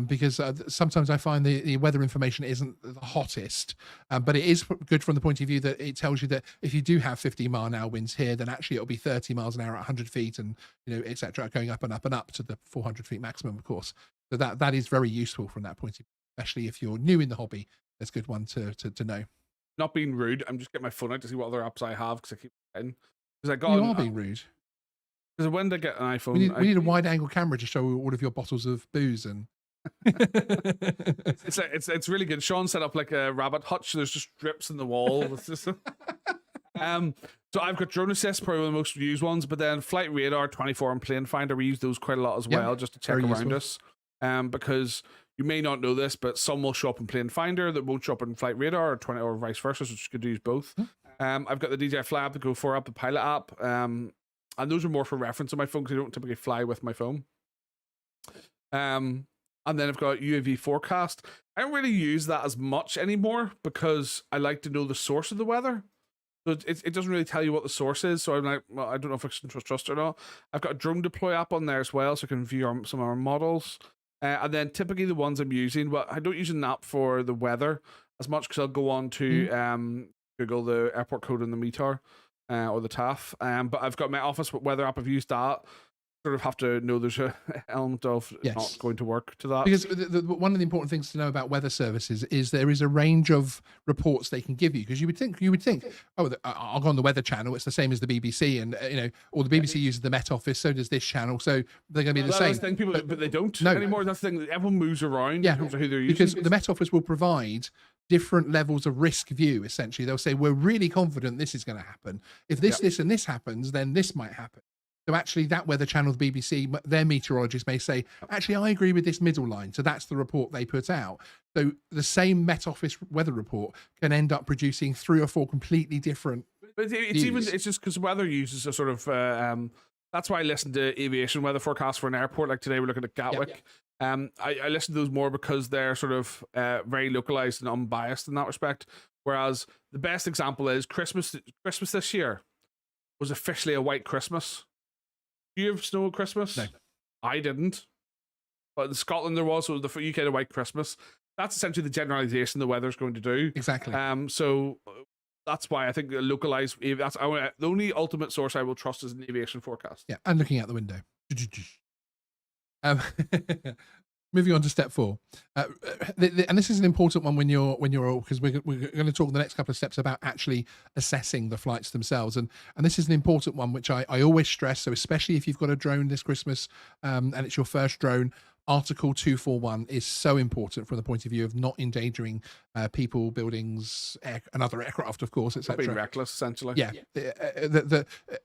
because sometimes I find the weather information isn't the hottest, but it is good from the point of view that it tells you that if you do have 50-mile-an-hour winds here, then actually it'll be 30 miles an hour at 100 feet, and etc., going up and up and up to the 400 feet maximum, of course. So that is very useful from that point of view. Especially if you're new in the hobby, that's a good one to know. Not being rude, I'm just getting my phone out to see what other apps I have, because I keep getting. Because you are being rude. Because when they get an iPhone, we need a wide-angle camera to show all of your bottles of booze and. it's really good. Sean set up like a rabbit hutch. There's just drips in the wall. So I've got Drone Assist, probably one of the most used ones, but then Flight Radar, 24, and Plane Finder, we use those quite a lot as well, just to check around us. Because you may not know this, but some will show up in Plane Finder that won't show up in Flight Radar, or vice versa, so you could use both. I've got the DJI Fly app, the Go 4 app, the Pilot app, and those are more for reference on my phone because I don't typically fly with my phone. And then I've got UAV Forecast. I don't really use that as much anymore because I like to know the source of the weather. So it doesn't really tell you what the source is. So I'm like, well, I don't know if I can trust it or not. I've got a Drone Deploy app on there as well, so I can view some of our models. And then typically the ones I'm using, well, I don't use an app for the weather as much because I'll go on to Google the airport code and the METAR or the TAF. But I've got my office weather app. I've used that. Sort of have to know there's an element of not going to work to that. Because one of the important things to know about weather services is there is a range of reports they can give you. Because you would think, oh, I'll go on the Weather Channel. It's the same as the BBC, and or the BBC uses the Met Office. So does this channel. So they're going to be the same. That's the thing, but they don't anymore. That's the thing. Everyone moves around in terms of who they're using. Because the Met Office will provide different levels of risk view. Essentially, they'll say we're really confident this is going to happen. If this and this happens, then this might happen. So actually that Weather Channel, the BBC, their meteorologists may say, actually, I agree with this middle line. So that's the report they put out. So the same Met Office weather report can end up producing 3 or 4 completely different But it's just because weather uses a sort of, that's why I listen to aviation weather forecasts for an airport. Like today we're looking at Gatwick. I listen to those more because they're sort of very localized and unbiased in that respect. Whereas the best example is Christmas this year was officially a white Christmas. Do you have snow at Christmas? No. I didn't. But in Scotland there was, so the UK had a white Christmas. That's essentially the generalization the weather's going to do. Exactly. So that's why I think localized, the only ultimate source I will trust is an aviation forecast. Yeah, and looking out the window. Moving on to step 4, and this is an important one when you're because we're going to talk the next couple of steps about actually assessing the flights themselves, and this is an important one which I always stress. So especially if you've got a drone this Christmas, and it's your first drone, Article 241 is so important from the point of view of not endangering people, buildings, and other aircraft, of course, etc. Being reckless, essentially. Yeah,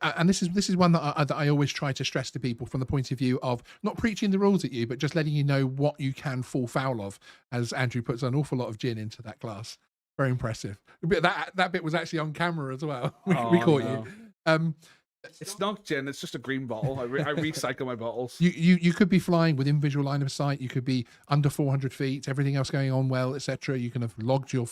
and this is one that I always try to stress to people from the point of view of not preaching the rules at you, but just letting you know what you can fall foul of. As Andrew puts an awful lot of gin into that glass. Very impressive. That bit was actually on camera as well. We caught you. It's not gin, it's just a green bottle. I recycle my bottles. You could be flying within visual line of sight. You could be under 400 feet, everything else going on well, etc. You can have logged your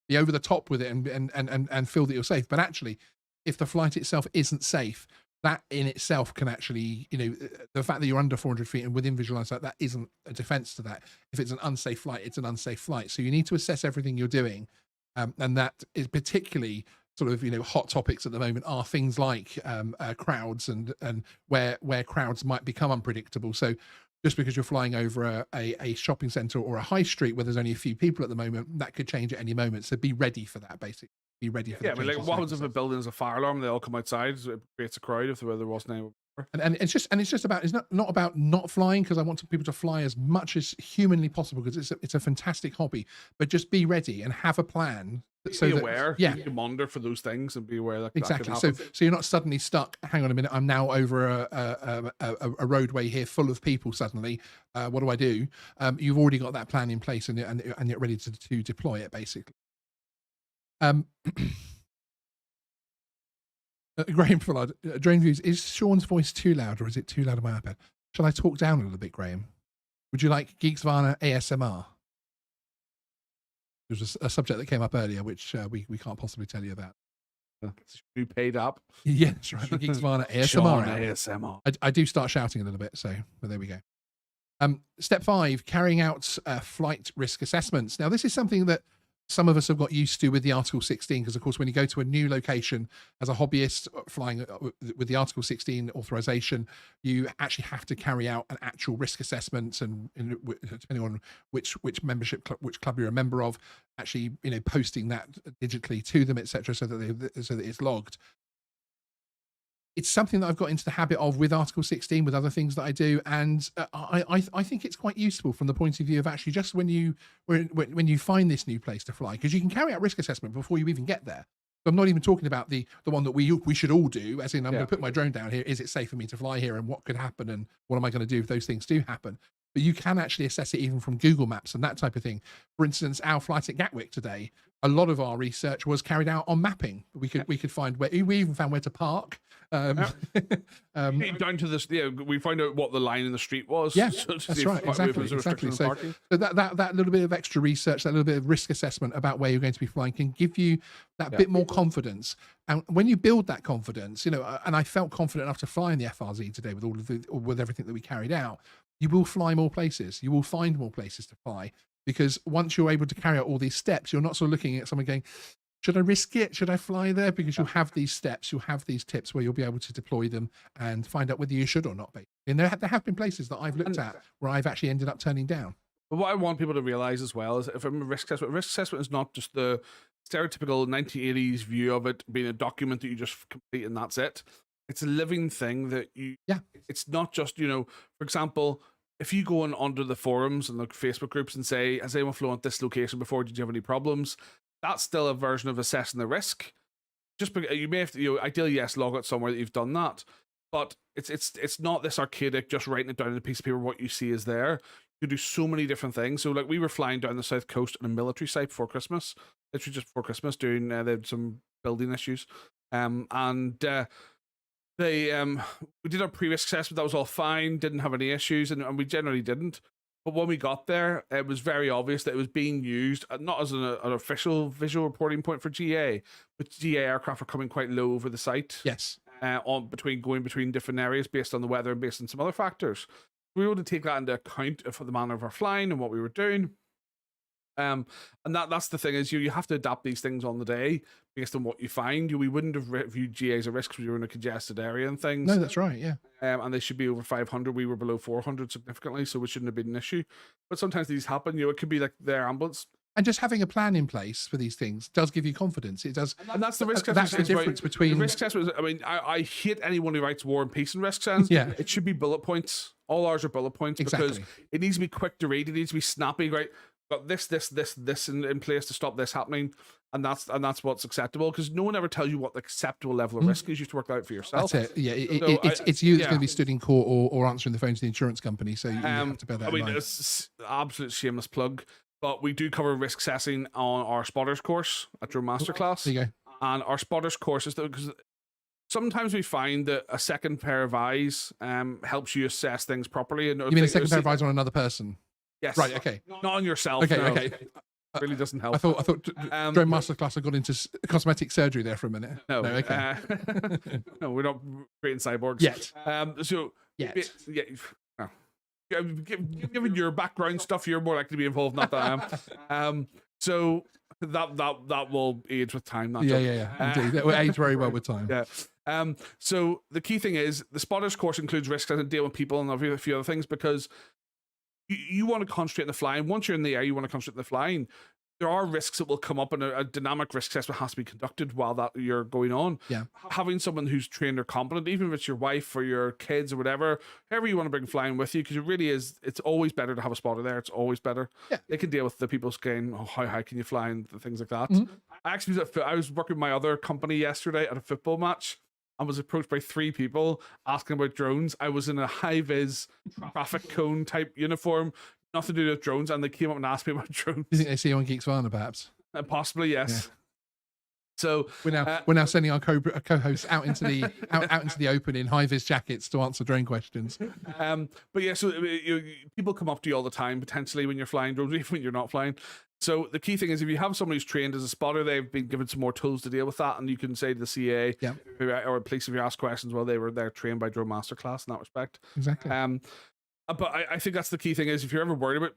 be over the top with it and feel that you're safe. But actually, if the flight itself isn't safe, that in itself can actually, the fact that you're under 400 feet and within visual line of sight, that isn't a defense to that. If it's an unsafe flight, it's an unsafe flight. So you need to assess everything you're doing. And that is particularly sort of hot topics at the moment are things like crowds and where crowds might become unpredictable. So just because you're flying over a shopping center or a high street where there's only a few people at the moment, that could change at any moment. So be ready for that, basically. Be ready for that. Yeah, like what happens if a building has a fire alarm? They all come outside. So it creates a crowd if there wasn't any. And it's just about, it's not about not flying, because I want people to fly as much as humanly possible, because it's a fantastic hobby, but just be ready and have a plan. So be aware. Yeah, you can monitor for those things and be aware that exactly. That so you're not suddenly stuck. Hang on a minute, I'm now over a roadway here full of people. Suddenly, what do I do? You've already got that plan in place, and you're ready to deploy it, basically. Graham Fullard, Drone Views, is Sean's voice too loud, or is it too loud on my iPad? Shall I talk down a little bit, Graham? Would you like Geeksvana ASMR? There's a subject that came up earlier, which we can't possibly tell you about. You paid up. Yeah, that's right. The Geeksvana ASMR. Sean ASMR. I do start shouting a little bit, but there we go. Step 5, carrying out flight risk assessments. Now, this is something that some of us have got used to with the Article 16, because, of course, when you go to a new location as a hobbyist flying with the Article 16 authorization, you actually have to carry out an actual risk assessment, and depending on which membership club, which club you're a member of, actually posting that digitally to them, etc., so that it's logged. It's something that I've got into the habit of with Article 16, with other things that I do, and I think it's quite useful from the point of view of actually just when you find this new place to fly, because you can carry out risk assessment before you even get there. So I'm not even talking about the one that we should all do, as in I'm going to put my drone down here. Is it safe for me to fly here, and what could happen, and what am I going to do if those things do happen? But you can actually assess it even from Google Maps and that type of thing. For instance, our flight at Gatwick today, a lot of our research was carried out on mapping. We could find we even found where to park. Down to this, we find out what the line in the street was. Yeah, that's right, exactly. So that little bit of extra research, that little bit of risk assessment about where you're going to be flying, can give you that bit more confidence. And when you build that confidence, and I felt confident enough to fly in the FRZ today with everything that we carried out, you will fly more places. You will find more places to fly, because once you're able to carry out all these steps, you're not sort of looking at someone going, should I risk it? Should I fly there? Because you'll have these steps, you'll have these tips where you'll be able to deploy them and find out whether you should or not. And there have been places that I've looked at where I've actually ended up turning down. But what I want people to realize as well is, if I'm a risk assessment is not just the stereotypical 1980s view of it being a document that you just complete and that's it. It's a living thing that it's not just, for example, if you go on onto the forums and the Facebook groups and say, has anyone flown at this location before? Did you have any problems? That's still a version of assessing the risk. Just because you may have to, ideally, yes, log it somewhere that you've done that. But it's not this archaic, just writing it down on a piece of paper, what you see is there. You do so many different things. So, like, we were flying down the south coast on a military site before Christmas, literally just before Christmas, doing, they had some building issues. We did our pre-risk assessment. That was all fine. Didn't have any issues, and we generally didn't. But when we got there, it was very obvious that it was being used not as an official visual reporting point for GA, but GA aircraft are coming quite low over the site. Yes. Going between different areas based on the weather and based on some other factors. We were able to take that into account for the manner of our flying and what we were doing. And that's the thing is you have to adapt these things on the day based on what you find. We wouldn't have reviewed GA as a risk because we were in a congested area and things. No, that's right. Yeah. And they should be over 500. We were below 400 significantly, so it shouldn't have been an issue. But sometimes these happen. It could be like their ambulance. And just having a plan in place for these things does give you confidence. It does. And that's the risk That's the difference between the risk assessment. I mean, I hate anyone who writes War and Peace and risk assessments. Yeah. It should be bullet points. All ours are bullet points because it needs to be quick to read. It needs to be snappy. Right, got this in place to stop this happening, and that's what's acceptable. Because no one ever tells you what the acceptable level of risk is. You have to work that out for yourself. That's it. Yeah, it's you that's going to be stood in court or answering the phone to the insurance company. So you have to bear that in mind. It's absolute shameless plug. But we do cover risk assessing on our spotters course at your Masterclass. There you go. And our spotters course is because sometimes we find that a second pair of eyes helps you assess things properly. And you mean a second pair of eyes on another person? Yes. Right. Okay. Not on yourself. Okay. No. Okay. It really doesn't help. I thought during Masterclass I got into cosmetic surgery there for a minute. No. Okay. No, we're not creating cyborgs Yet. So Yet. yeah. No. Given your background stuff, you're more likely to be involved, not that I am. So that will age with time. Yeah. Indeed, that will age very well with time. Yeah. So the key thing is the spotters course includes risks and deal with people and a few other things because you want to concentrate on the flying. Once you're in the air, you want to concentrate on the flying. There are risks that will come up, and a dynamic risk assessment has to be conducted while that you're going on. Yeah. Having someone who's trained or competent, even if it's your wife or your kids or whatever, whoever you want to bring flying with you, because it really is, it's always better to have a spotter there. It's always better. Yeah. They can deal with the people saying, oh, how high can you fly and things like that. I was working with my other company yesterday at a football match. I was approached by 3 people asking about drones. I was in a high-vis traffic cone type uniform, nothing to do with drones, and they came up and asked me about drones. Do you think they see you on Geeksvana, perhaps? Possibly, yes. Yeah. So we're now sending our co-hosts out into the out into the open in high-vis jackets to answer drone questions. But yeah, so people come up to you all the time potentially when you're flying drones, even when you're not flying. So the key thing is if you have somebody who's trained as a spotter, they've been given some more tools to deal with that, and you can say to the CA or police if you ask questions, well, they're trained by Drone Masterclass in that respect. Exactly. But I think that's the key thing is if you're ever worried about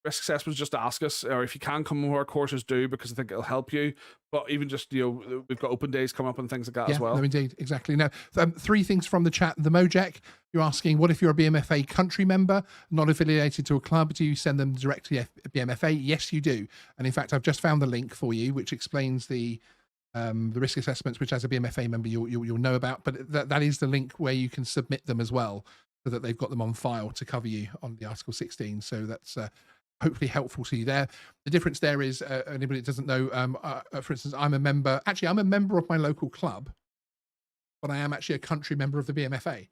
risk assessments, just ask us, or if you can come to our courses, do, because I think it'll help you. But even just, we've got open days coming up and things like that as well. No, indeed, exactly. Now, 3 things from the chat. The Mojek, you're asking, what if you're a BMFA country member, not affiliated to a club? Do you send them directly to BMFA? Yes, you do. And in fact, I've just found the link for you, which explains the risk assessments, which as a BMFA member you'll know about. But that is the link where you can submit them as well, so that they've got them on file to cover you on the Article 16. So that's hopefully helpful to you there. The difference there is, anybody that doesn't know, for instance, I'm a member of my local club, but I am actually a country member of the BMFA.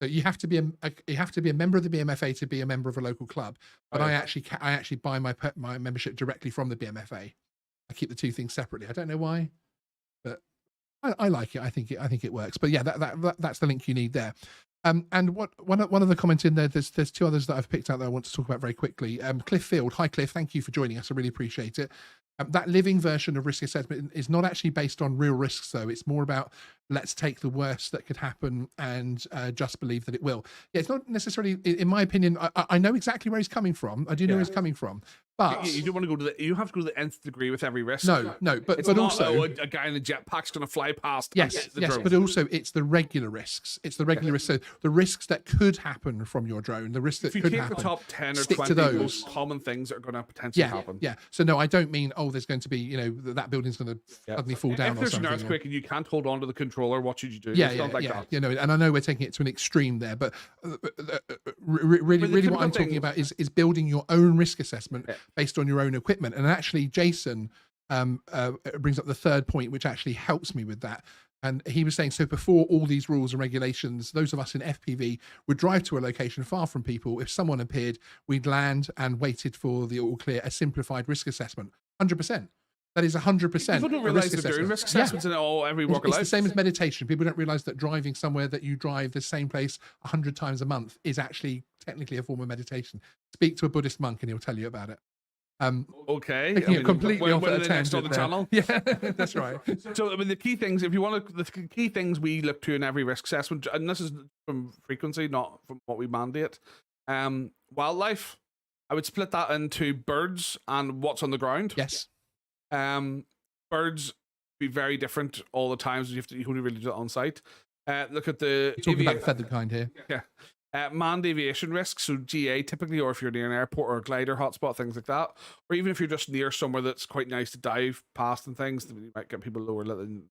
So you have to be a member of the BMFA to be a member of a local club. But I actually buy my membership directly from the BMFA. I keep the 2 things separately. I don't know why, but I like it. I think it works. But yeah, that's the link you need there. And one of the comments in there, there's 2 others that I've picked out that I want to talk about very quickly. Cliff Field, hi Cliff, thank you for joining us. I really appreciate it. That living version of risk assessment is not actually based on real risks, though. It's more about let's take the worst that could happen and just believe that it will. Yeah, it's not necessarily, in my opinion. I know exactly where he's coming from. I do know where he's coming from. But you don't want to go to you have to go to the nth degree with every risk. No, but it's not, also a guy in a jetpack's going to fly past. Yes, but also it's the regular risks. It's the regular risks. So the risks that could happen from your drone, the risks that could happen. If you take the top 10 or stick 20 to those. most common things that are going to potentially happen. Yeah. So no, I don't mean there's going to be that building's going to suddenly fall down. If there's or something, an earthquake and you can't hold on to the controller, what should you do? That. And I know we're taking it to an extreme there, but really what I'm talking about is building your own risk assessment based on your own equipment. And actually, Jason brings up the 3rd point, which actually helps me with that. And he was saying, so before all these rules and regulations, those of us in FPV would drive to a location far from people. If someone appeared, we'd land and waited for the all clear, a simplified risk assessment. 100%. That is 100%. People don't realize they're doing risk assessments in every walk of life. It's the same as meditation. People don't realize that driving somewhere that you drive the same place 100 times a month is actually technically a form of meditation. Speak to a Buddhist monk and he'll tell you about it. Okay. Completely off the a tangent on the channel. Yeah, that's right. So the key things, the key things we look to in every risk assessment, and this is from frequency, not from what we mandate. Wildlife, I would split that into birds and what's on the ground. Yes. Birds be very different all the time, so you only really do it on site. Look at the You're talking about the feathered kind here. Yeah. Manned aviation risks, so GA typically, or if you're near an airport or a glider hotspot, things like that, or even if you're just near somewhere that's quite nice to dive past and things, you might get people lower than.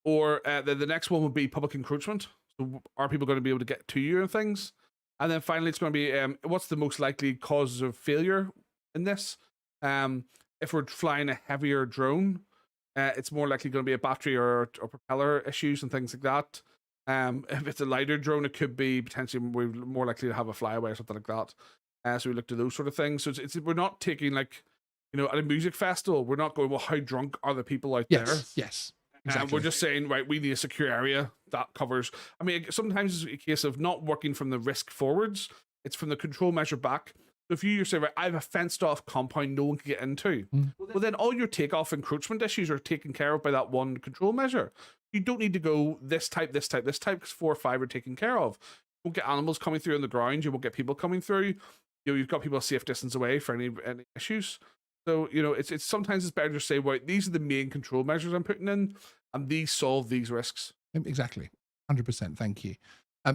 Or the next one would be public encroachment. So are people going to be able to get to you and things? And then finally, it's going to be what's the most likely causes of failure in this? If we're flying a heavier drone, it's more likely going to be a battery or propeller issues and things like that. If it's a lighter drone, it could be potentially we're more likely to have a flyaway or something like that. So we looked at those sort of things. So we're not taking like, at a music festival, we're not going, well, how drunk are the people out there? Yes. Exactly. We're just saying, right, we need a secure area that covers. I mean, sometimes it's a case of not working from the risk forwards. It's from the control measure back. So if you say, right, I have a fenced off compound no one can get into, well, then all your takeoff encroachment issues are taken care of by that one control measure. You don't need to go this type, because 4 or 5 are taken care of. You won't get animals coming through on the ground. You won't get people coming through. You've got people a safe distance away for any issues. So, it's sometimes it's better to say, well, these are the main control measures I'm putting in, and these solve these risks. Exactly. 100%. Thank you.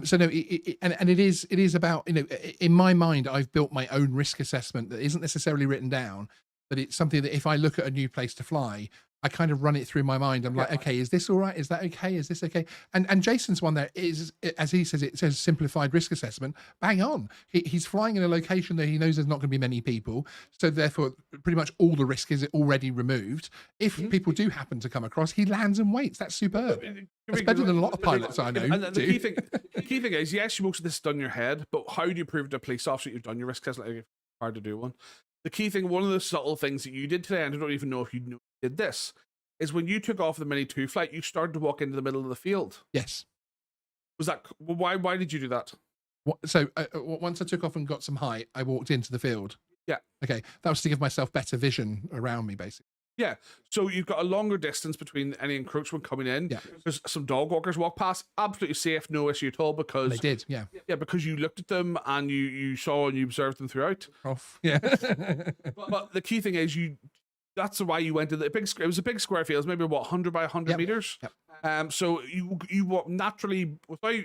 So no, it is about, in my mind, I've built my own risk assessment that isn't necessarily written down, but it's something that if I look at a new place to fly, I kind of run it through my mind. I'm like, okay, is this all right? Is that okay? Is this okay? And Jason's one there is, as he says, it says simplified risk assessment. Bang on. He's flying in a location that he knows there's not going to be many people. So therefore, pretty much all the risk is already removed. If people do happen to come across, he lands and waits. That's superb. That's better than a lot of pilots I know. And the key thing is, yes, most of this is done in your head, but how do you prove to a police officer you've done your risk assessment? It's hard to do one. The key thing, one of the subtle things that you did today, and I don't even know if you did this, is when you took off the Mini 2 flight, you started to walk into the middle of the field. Yes. Was that why did you do that? So once I took off and got some height, I walked into the field. Yeah. Okay. That was to give myself better vision around me, basically. Yeah. So you've got a longer distance between any encroachment coming in. Yeah. There's some dog walkers walk past, absolutely safe, no issue at all, because they did. Yeah. Yeah, because you looked at them and you saw and you observed them throughout. Yeah. But the key thing is that's why you went to the big. It was a big square field. It was maybe 100 by 100 meters. Yep. So you walk naturally without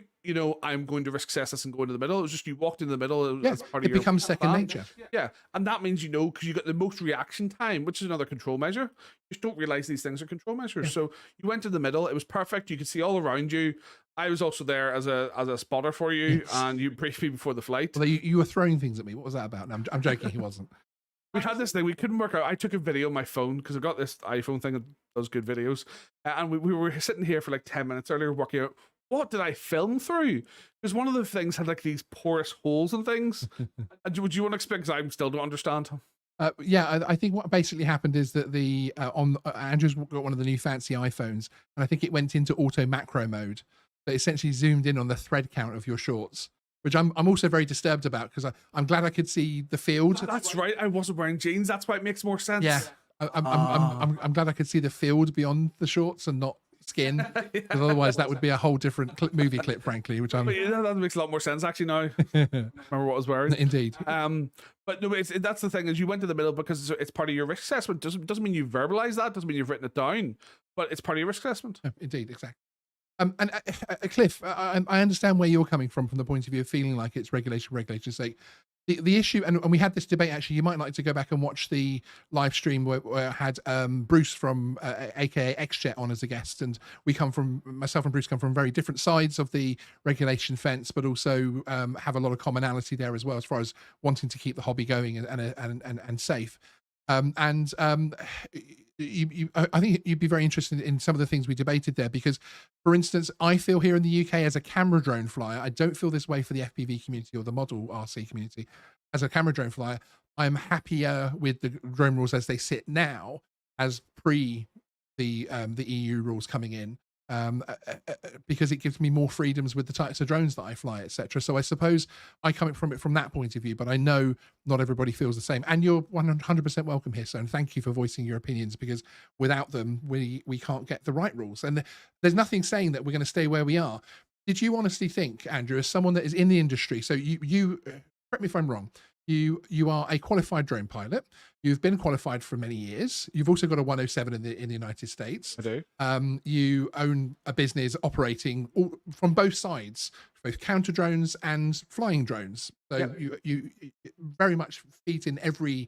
I'm going to risk assess this and go into the middle. It was just you walked into the middle. Yes, it becomes second nature. Yeah, and that means because you got the most reaction time, which is another control measure. You just don't realize these things are control measures. Yeah. So you went to the middle. It was perfect. You could see all around you. I was also there as a spotter for you, and you briefed me before the flight. Well, you were throwing things at me. What was that about? No, I'm joking. He wasn't. We had this thing, we couldn't work out. I took a video on my phone because I've got this iPhone thing that does good videos. And we were sitting here for like 10 minutes earlier working out, what did I film through? Because one of the things had like these porous holes and things. Would you want to explain? Because I still don't understand. I think what basically happened is that Andrew's got one of the new fancy iPhones, and I think it went into auto macro mode. That essentially zoomed in on the thread count of your shorts, which I'm also very disturbed about because I'm glad I could see the field. That's right. I wasn't wearing jeans. That's why it makes more sense. Yeah, I'm glad I could see the field beyond the shorts and not skin, because otherwise that would be a whole different movie clip, frankly. Which that makes a lot more sense actually now. Remember what I was wearing? Indeed. But no, that's the thing is you went to the middle because it's part of your risk assessment. Doesn't mean you verbalize that. Doesn't mean you've written it down. But it's part of your risk assessment. Indeed, exactly. And Cliff, I understand where you're coming from the point of view of feeling like it's regulation's sake. The issue, and we had this debate actually, you might like to go back and watch the live stream where I had Bruce from aka XJet on as a guest, and myself and Bruce come from very different sides of the regulation fence, but also have a lot of commonality there as well as far as wanting to keep the hobby going and safe. I think you'd be very interested in some of the things we debated there, because, for instance, I feel here in the UK as a camera drone flyer, I don't feel this way for the FPV community or the model RC community. As a camera drone flyer, I'm happier with the drone rules as they sit now, as pre the EU rules coming in. Because it gives me more freedoms with the types of drones that I fly, etc. So I suppose I come from it from that point of view, but I know not everybody feels the same. And you're 100% welcome here, so and thank you for voicing your opinions, because without them, we can't get the right rules. And there's nothing saying that we're going to stay where we are. Did you honestly think, Andrew, as someone that is in the industry, so you correct me if I'm wrong. You are a qualified drone pilot. You've been qualified for many years. You've also got a 107 in the United States. I do. You own a business operating from both sides, both counter drones and flying drones. So you very much feet in every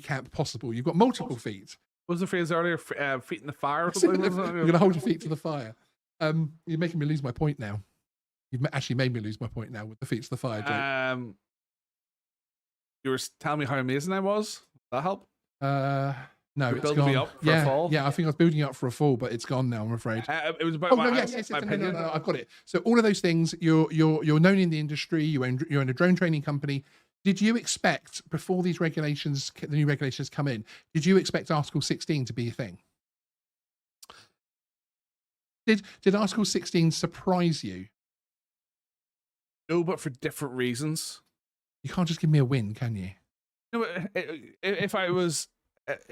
camp possible. You've got multiple feet. What was the phrase earlier? Feet in the fire or something? You're going to hold your feet to the fire. You're making me lose my point now. You've actually made me lose my point now with the feet to the fire, Jake. You were telling me how amazing I was. Does that help? No, it's building gone. me up for a fall. Yeah, I think I was building you up for a fall, but it's gone now, I'm afraid. It was about my No, opinion. I've got it. So all of those things, you're known in the industry. You own a drone training company. Did you expect, before these regulations, the new regulations come in, did you expect Article 16 to be a thing? Did Article 16 surprise you? No, but for different reasons. You can't just give me a win, can you? No, if I was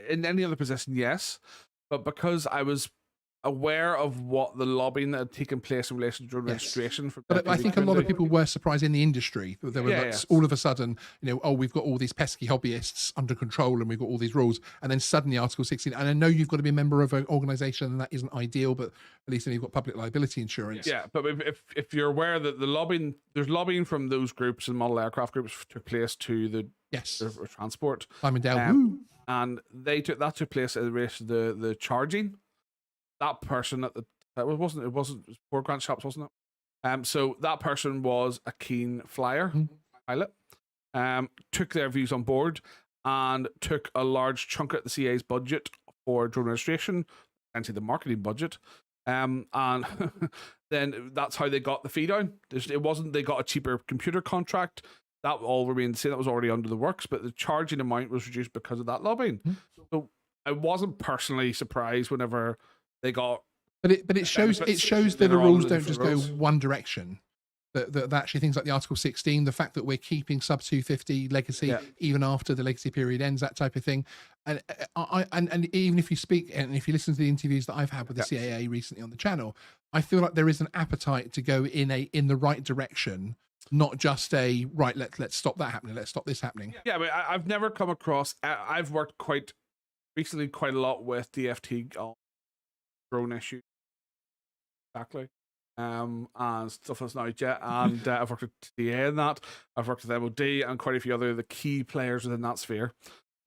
in any other position, yes. But because I was aware of what the lobbying that had taken place in relation to drone registration. But I think a lot of people were surprised in the industry. They were all of a sudden, we've got all these pesky hobbyists under control and we've got all these rules. And then suddenly Article 16, and I know you've got to be a member of an organization and that isn't ideal, but at least then you've got public liability insurance. Yeah, but if you're aware that there's lobbying from those groups and model aircraft groups took place to the transport. Simon Dale, and that took place in relation to the charging. That person it wasn't Port Grant Shops, wasn't it? So that person was a keen flyer pilot, took their views on board and took a large chunk of the CA's budget for drone registration, essentially the marketing budget. And then that's how they got the fee down. It wasn't they got a cheaper computer contract. That all remained the same. That was already under the works, but the charging amount was reduced because of that lobbying. So I wasn't personally surprised whenever they got, but it shows that the rules don't just go one direction. That actually things like the Article 16, the fact that we're keeping sub 250 legacy even after the legacy period ends, that type of thing, and even if you speak and if you listen to the interviews that I've had with the CAA recently on the channel, I feel like there is an appetite to go in the right direction, not just let's stop that happening, let's stop this happening. Yeah, but I've never come across. I've worked quite a lot with DFT on drone issue, exactly, and stuff that's not yet. And I've worked with TA and that. I've worked with MOD and quite a few other the key players within that sphere,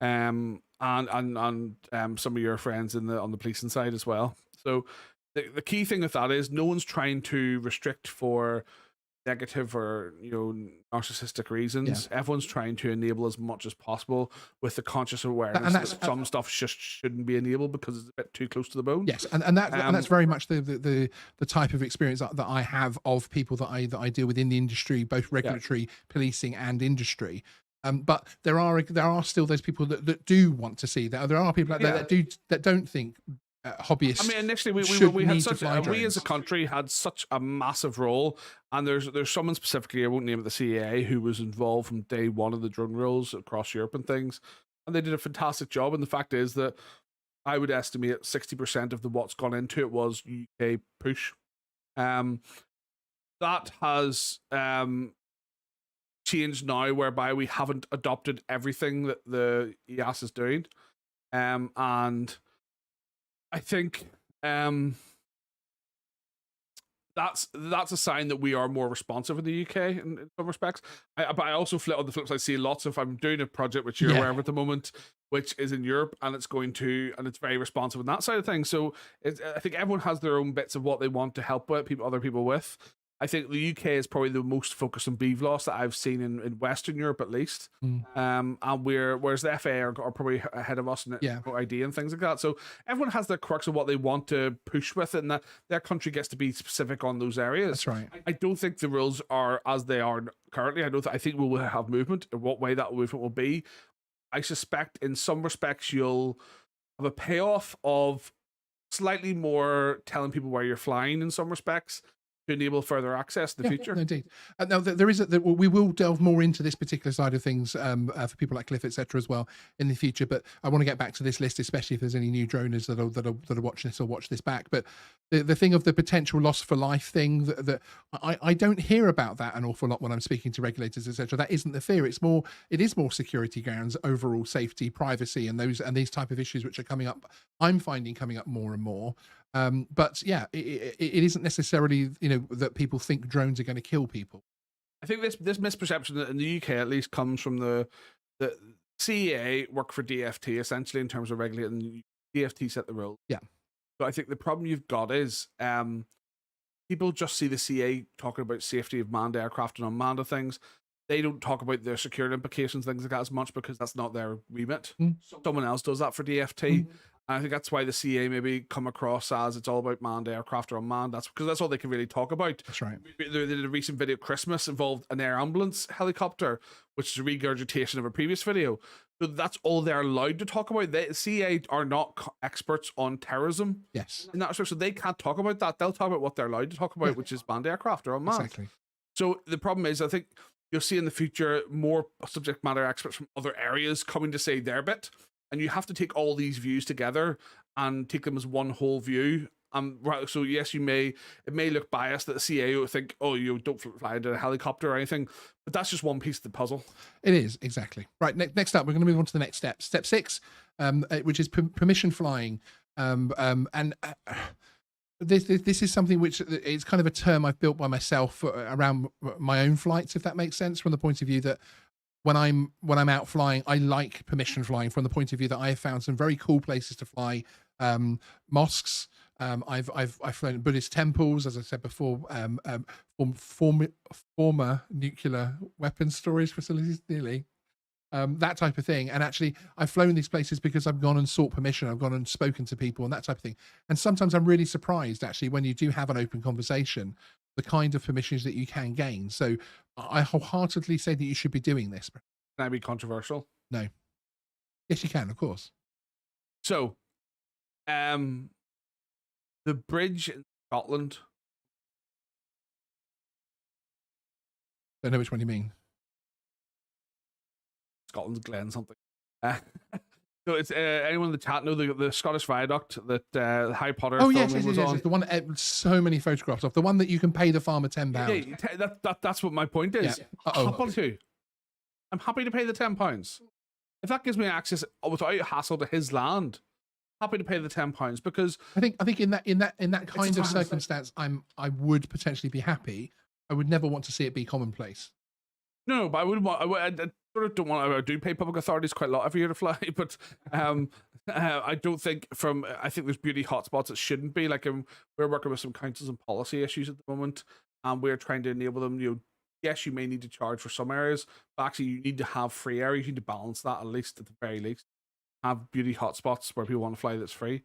and some of your friends on the policing side as well. So the key thing with that is no one's trying to restrict for negative or narcissistic reasons. Everyone's trying to enable as much as possible with the conscious awareness that some stuff just shouldn't be enabled because it's a bit too close to the bone. Yes, and that's very much the type of experience that I have of people that I deal with in the industry, both regulatory, policing, and industry. But there are still those people that do want to see that. There are people out there that don't think hobbyists. I mean, initially we as a country had such a massive role, and there's someone specifically, I won't name it, the CAA, who was involved from day one of the drone rules across Europe and things, and they did a fantastic job. And the fact is that I would estimate 60% of what's gone into it was UK push. That has changed now, whereby we haven't adopted everything that the EAS is doing, and I think that's a sign that we are more responsive in the UK in some respects. But I also on the flip side see lots of, I'm doing a project which you're aware of at the moment, which is in Europe, and it's very responsive on that side of things. So I think everyone has their own bits of what they want to help other people with. I think the UK is probably the most focused on BVLOS that I've seen in Western Europe, at least. And whereas the FAA are probably ahead of us in ID and things like that. So everyone has their quirks of what they want to push with, and that their country gets to be specific on those areas. That's right. I don't think the rules are as they are currently. I think we will have movement. In what way that movement will be, I suspect in some respects you'll have a payoff of slightly more telling people where you're flying in some respects, to enable further access in the future. No, indeed. Now there is we will delve more into this particular side of things for people like Cliff, etc., as well in the future. But I want to get back to this list, especially if there's any new droners that are watching this or watch this back. But the thing of the potential loss for life thing that I don't hear about that an awful lot when I'm speaking to regulators, etc. That isn't the fear. It is more security grounds, overall safety, privacy, and these type of issues which are coming up. I'm finding coming up more and more. But yeah, it isn't necessarily that people think drones are going to kill people. I think this misperception in the UK at least comes from the CEA work for DFT essentially in terms of regulating. DFT set the rules. Yeah. So I think the problem you've got is people just see the CEA talking about safety of manned aircraft and unmanned things. They don't talk about their security implications, things like that as much because that's not their remit. Someone else does that for DFT. And I think that's why the CA maybe come across as it's all about manned aircraft or unmanned. That's because that's all they can really talk about. That's right. The recent video Christmas involved an air ambulance helicopter, which is a regurgitation of a previous video. So that's all they're allowed to talk about. The CA are not experts on terrorism. Yes. In that respect, so they can't talk about that. They'll talk about what they're allowed to talk about, which is manned aircraft or unmanned. Exactly. So the problem is, I think you'll see in the future more subject matter experts from other areas coming to say their bit. And you have to take all these views together and take them as one whole view. So yes, it may look biased that the CA will think, oh, you don't fly into a helicopter or anything, but that's just one piece of the puzzle. It is, exactly. Right, next up, we're going to move on to the next step. Step 6, which is permission flying. This is something which is kind of a term I've built by myself around my own flights, if that makes sense, from the point of view that when I'm out flying, I like permission flying from the point of view that I have found some very cool places to fly. Mosques. I've flown Buddhist temples, as I said before. Former nuclear weapons storage facilities, nearly. That type of thing. And actually, I've flown these places because I've gone and sought permission. I've gone and spoken to people and that type of thing. And sometimes I'm really surprised, actually, when you do have an open conversation, the kind of permissions that you can gain. So I wholeheartedly say that you should be doing this. Can I be controversial? No. Yes, you can, of course. So, the bridge in Scotland. Don't know which one you mean. Scotland's Glen something. So it's anyone in the chat know the Scottish viaduct that Harry Potter was on? The one that so many photographs of. The one that you can pay the farmer £10. Yeah, that's what my point is. Yeah. I'm happy to pay the £10 if that gives me access without hassle to his land. Happy to pay the £10 because I think in that kind of circumstance, I would potentially be happy. I would never want to see it be commonplace. No, but I sort of don't want. I do pay public authorities quite a lot every year to fly, but I don't think I think there's beauty hotspots that shouldn't be. Like we're working with some councils and policy issues at the moment, and we're trying to enable them. Yes, you may need to charge for some areas, but actually you need to have free areas. You need to balance that at least, at the very least. Have beauty hotspots where people want to fly that's free.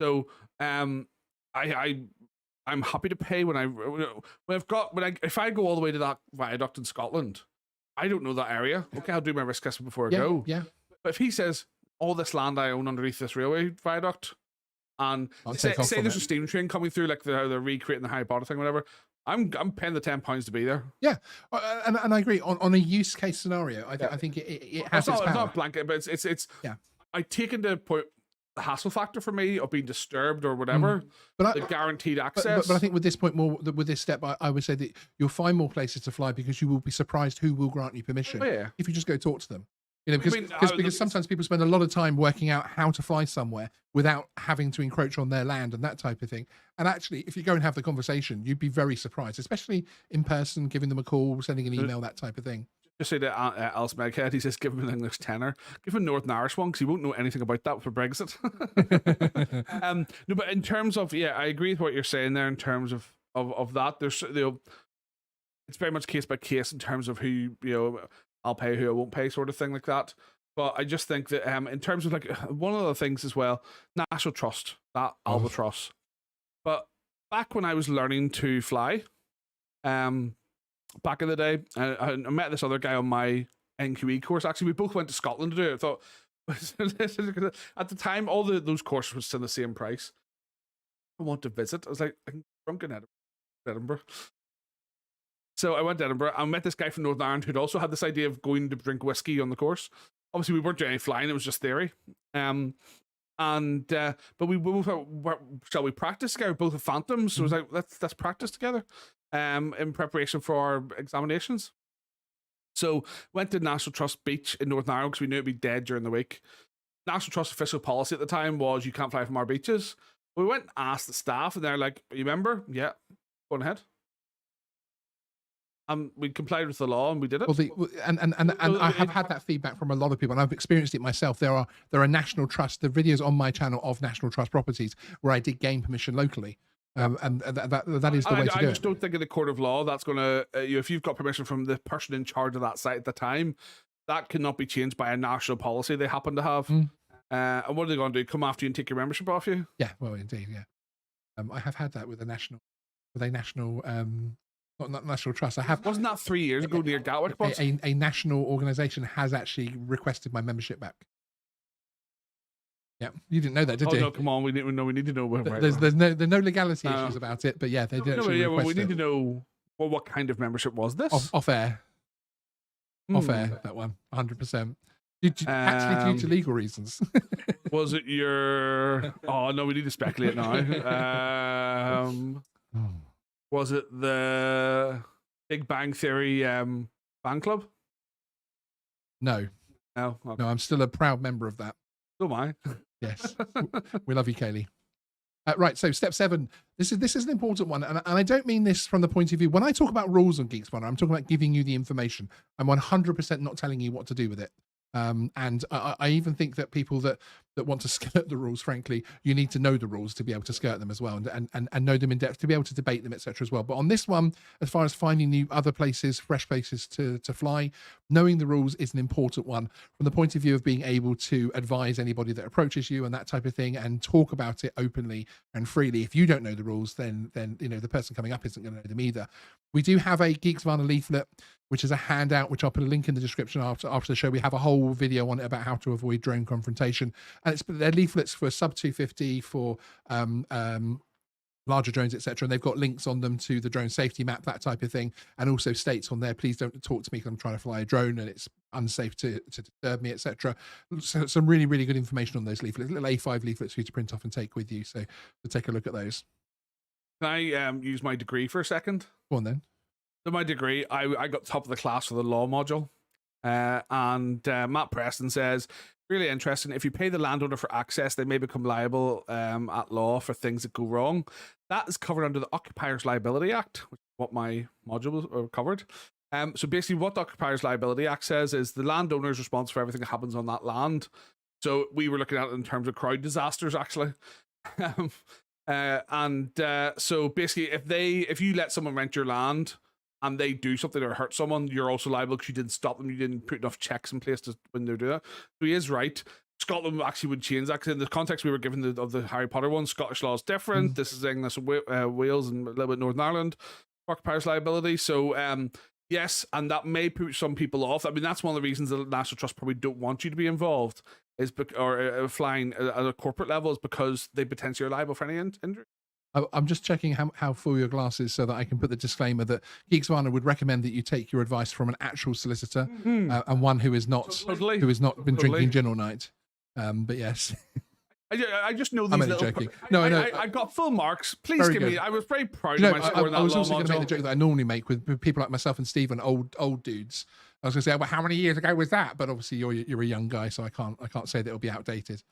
So I'm happy to pay if I go all the way to that viaduct in Scotland. I don't know that area. Okay, I'll do my risk assessment before I go. Yeah. But if he says all this land I own underneath this railway viaduct, and say there's a steam train coming through, like they're recreating the Harry Potter thing, whatever, I'm paying the £10 to be there. Yeah, and I agree on a use case scenario. I think it has its power. It's not blanket, but it's yeah. I take into point the hassle factor for me of being disturbed or whatever, but the guaranteed access. But I think with this point, with this step, I would say that you'll find more places to fly because you will be surprised who will grant you permission if you just go talk to them. Because sometimes people spend a lot of time working out how to fly somewhere without having to encroach on their land and that type of thing. And actually, if you go and have the conversation, you'd be very surprised, especially in person, giving them a call, sending an email, that type of thing. Just say to Alice Meghead, he says, give him an English tenor. Give him a Northern Irish one because he won't know anything about that for Brexit. No, but in terms of, I agree with what you're saying there in terms of that. There's, it's very much case by case in terms of who, I'll pay, who I won't pay, sort of thing like that. But I just think that in terms of like one of the things as well, national trust, that albatross. But back when I was learning to fly, back in the day, I met this other guy on my NQE course. Actually, we both went to Scotland to do it. I thought, at the time, all those courses were still the same price. I want to visit. I was like, I'm drunk in Edinburgh. Edinburgh. So I went to Edinburgh. I met this guy from Northern Ireland who'd also had this idea of going to drink whiskey on the course. Obviously, we weren't doing any flying; it was just theory. But we both shall we practice together? Both have Phantoms, so it was like let's practice together, in preparation for our examinations. So went to National Trust Beach in Northern Ireland because we knew it'd be dead during the week. National Trust official policy at the time was you can't fly from our beaches. We went and asked the staff, and they're like, "You remember? Yeah, go on ahead." We complied with the law and we did it. Well, I have had that feedback from a lot of people, and I've experienced it myself. There are National Trust, the videos on my channel of National Trust properties where I did gain permission locally. And that is the way to do it. I just don't think in the court of law that's going to, if you've got permission from the person in charge of that site at the time, that cannot be changed by a national policy they happen to have. And what are they going to do? Come after you and take your membership off you? Yeah, well, indeed, yeah. I have had that with a national, not National Trust. Wasn't that 3 years ago near Gatwick? A national organisation has actually requested my membership back. Yeah, you didn't know that, did you? No, come on, we need to know. There's no legality issues about it, but yeah, they did. We need to know what kind of membership was this? Off air. Off air, that one, 100%. Actually, due to legal reasons. Was it your? Oh no, we need to speculate now. Was it the Big Bang Theory fan club? No. No. Okay. No, I'm still a proud member of that. So am I. Yes. We love you, Kaylee. Right, so step 7. This is an important one, and I don't mean this from the point of view when I talk about rules on Geeksvana, I'm talking about giving you the information. I'm 100% not telling you what to do with it. And I even think that people that want to skirt the rules, frankly, you need to know the rules to be able to skirt them as well, and know them in depth to be able to debate them, etc. as well. But on this one, as far as finding new other places, fresh places to fly, knowing the rules is an important one from the point of view of being able to advise anybody that approaches you and that type of thing, and talk about it openly and freely. If you don't know the rules, then the person coming up isn't going to know them either. We do have a Geeksvana leaflet, which is a handout, which I'll put a link in the description after the show. We have a whole video on it about how to avoid drone confrontation. And they're leaflets for sub 250, for larger drones, etc. And they've got links on them to the drone safety map, that type of thing. And also states on there, please don't talk to me because I'm trying to fly a drone and it's unsafe to disturb me, etc. So some really, really good information on those leaflets, little A5 leaflets for you to print off and take with you. So take a look at those. Can I use my degree for a second? Go on then. So my degree, I got top of the class for the law module. And Matt Preston says, really interesting. If you pay the landowner for access, they may become liable at law for things that go wrong. That is covered under the Occupiers Liability Act, which is what my module covered. So basically what the Occupiers Liability Act says is the landowner is responsible for everything that happens on that land. So we were looking at it in terms of crowd disasters, actually. So basically if you let someone rent your land and they do something or hurt someone, you're also liable because you didn't stop them. You didn't put enough checks in place when they're doing that. So he is right. Scotland actually would change that because in the context we were given of the Harry Potter one, Scottish law is different. This is English, Wales, and a little bit Northern Ireland. Occupiers liability. So yes, and that may put some people off. I mean, that's one of the reasons the National Trust probably don't want you to be involved, or flying at a corporate level, is because they potentially are liable for any injury. I'm just checking how full your glass is so that I can put the disclaimer that Geeksvana would recommend that you take your advice from an actual solicitor and one who is not been drinking gin all night. But yes. I just know these I'm only little... joking. No, I got full marks. Please Very give good. me... I was very proud of my score in that I was also law going to make the module. joke that I normally make with people like myself and Stephen, old dudes. I was going to say, well, how many years ago was that? But obviously you're a young guy, so I can't say that it'll be outdated.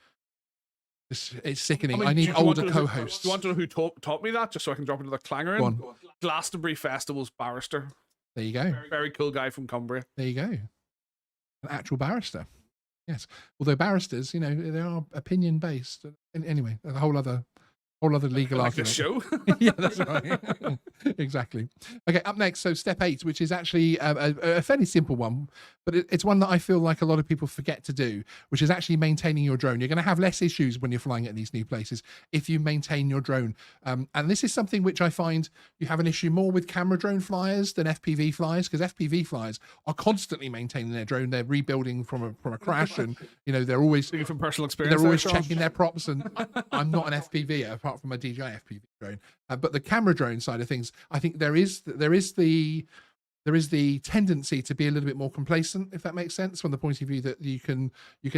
It's sickening. I need older co-hosts. Do you want to know who taught me that, just so I can drop another clanger in? Go on. Glastonbury Festival's barrister. There you go. Very cool guy from Cumbria. There you go. An actual barrister. Yes. Although barristers, they are opinion based. Anyway, a whole other legal like argument. This show. Yeah, that's right. Exactly. Okay, up next, so step 8, which is actually a fairly simple one, but it's one that I feel like a lot of people forget to do, which is actually maintaining your drone. You're going to have less issues when you're flying at these new places if you maintain your drone. And this is something which I find you have an issue more with camera drone flyers than FPV flyers, because FPV flyers are constantly maintaining their drone. They're rebuilding from a crash, and they're always from personal experience. They're always checking their props. And I'm not an FPV, apart apart from a DJI FPV drone. But the camera drone side of things, I think there is the tendency to be a little bit more complacent, if that makes sense, from the point of view that you can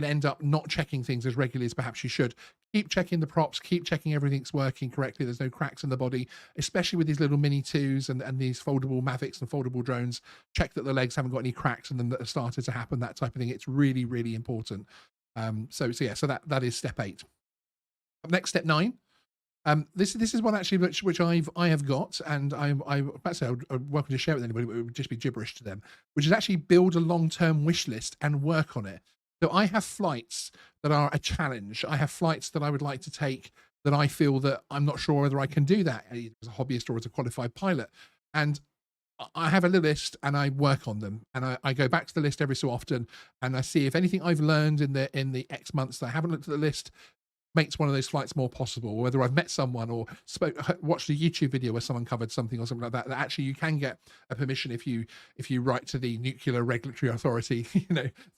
end up not checking things as regularly as perhaps you should. Keep checking the props, keep checking everything's working correctly, there's no cracks in the body, especially with these little Mini 2s and these foldable Mavics and foldable drones. Check that the legs haven't got any cracks and then that have started to happen, that type of thing. It's really, really important. So that is step 8. Up next, step 9. This is one actually which I have got, and I'm welcome to share it with anybody, but it would just be gibberish to them, which is actually build a long-term wish list and work on it. So I have flights that are a challenge. I have flights that I would like to take that I feel that I'm not sure whether I can do that either as a hobbyist or as a qualified pilot. And I have a little list and I work on them, and I go back to the list every so often and I see if anything I've learned in the X months that I haven't looked at the list makes one of those flights more possible, or whether I've met someone or watched a YouTube video where someone covered something or something like that, that actually you can get a permission if you write to the Nuclear Regulatory Authority.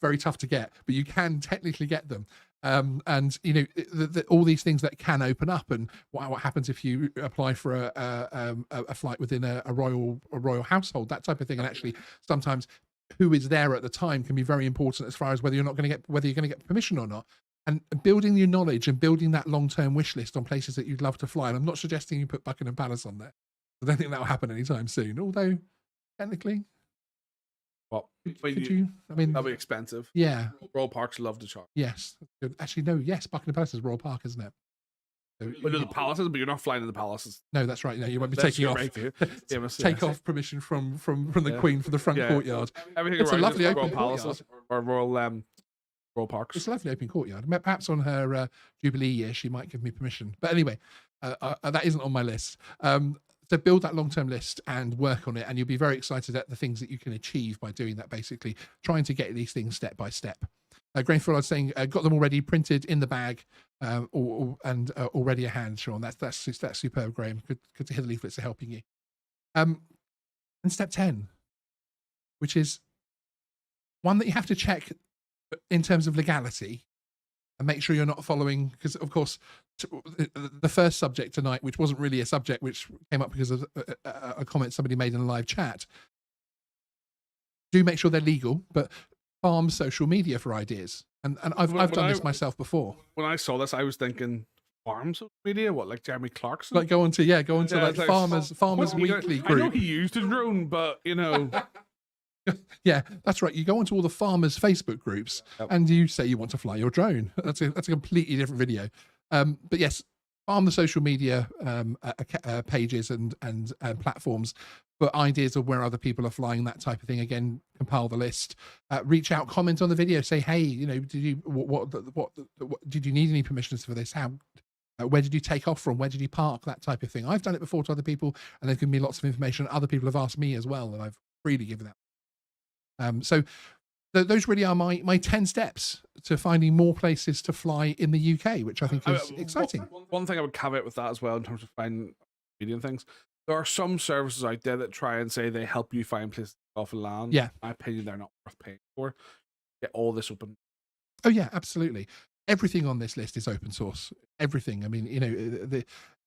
Very tough to get, but you can technically get them. And all these things that can open up, and what happens if you apply for a flight within a royal household, that type of thing. And actually sometimes who is there at the time can be very important as far as whether you're going to get permission or not. And building your knowledge and building that long-term wish list on places that you'd love to fly. And I'm not suggesting you put Buckingham Palace on there. I don't think that will happen anytime soon. Although, technically, well, could you? I mean, that'll be expensive. Yeah. Royal Parks love to charge. Yes. Actually, no. Yes, Buckingham Palace is Royal Park, isn't it? So, well, no, the palaces, but you're not flying in the palaces. No, that's right. No, you won't be taking off. Take off permission from the Queen for the front courtyard. Everything it's a lovely open Royal Palaces or Royal Parks. It's a lovely open courtyard. Perhaps on her Jubilee year, she might give me permission. But anyway, that isn't on my list. So build that long-term list and work on it, and you'll be very excited at the things that you can achieve by doing that, basically trying to get these things step by step. Grainful, I was saying, got them already printed in the bag and already a hand, Sean. That's superb, Graham. Good to hear the leaflets are helping you. And step 10, which is one that you have to check in terms of legality and make sure you're not following, because of course the first subject tonight, which wasn't really a subject, which came up because of a comment somebody made in a live chat, do make sure they're legal, but farm social media for ideas. And I've done this myself before. When I saw this, I was thinking, farm social media? What, like Jeremy Clarkson? Like go on to like Farmers Weekly group. I know he used a drone, but Yeah, that's right. You go onto all the farmers' Facebook groups and you say you want to fly your drone. That's a completely different video. But yes, farm the social media pages and platforms for ideas of where other people are flying, that type of thing. Again, compile the list, reach out, comment on the video, say, hey, did you did you need any permissions for this? Where did you take off from? Where did you park? That type of thing. I've done it before to other people, and they've given me lots of information. Other people have asked me as well, and I've freely given that. So those really are my 10 steps to finding more places to fly in the UK, which I think is exciting. One thing I would caveat with that as well in terms of finding media and things, there are some services out there that try and say they help you find places off the land. Yeah. In my opinion, they're not worth paying for. Get all this open. Oh yeah, absolutely. Everything on this list is open source. Everything. I mean,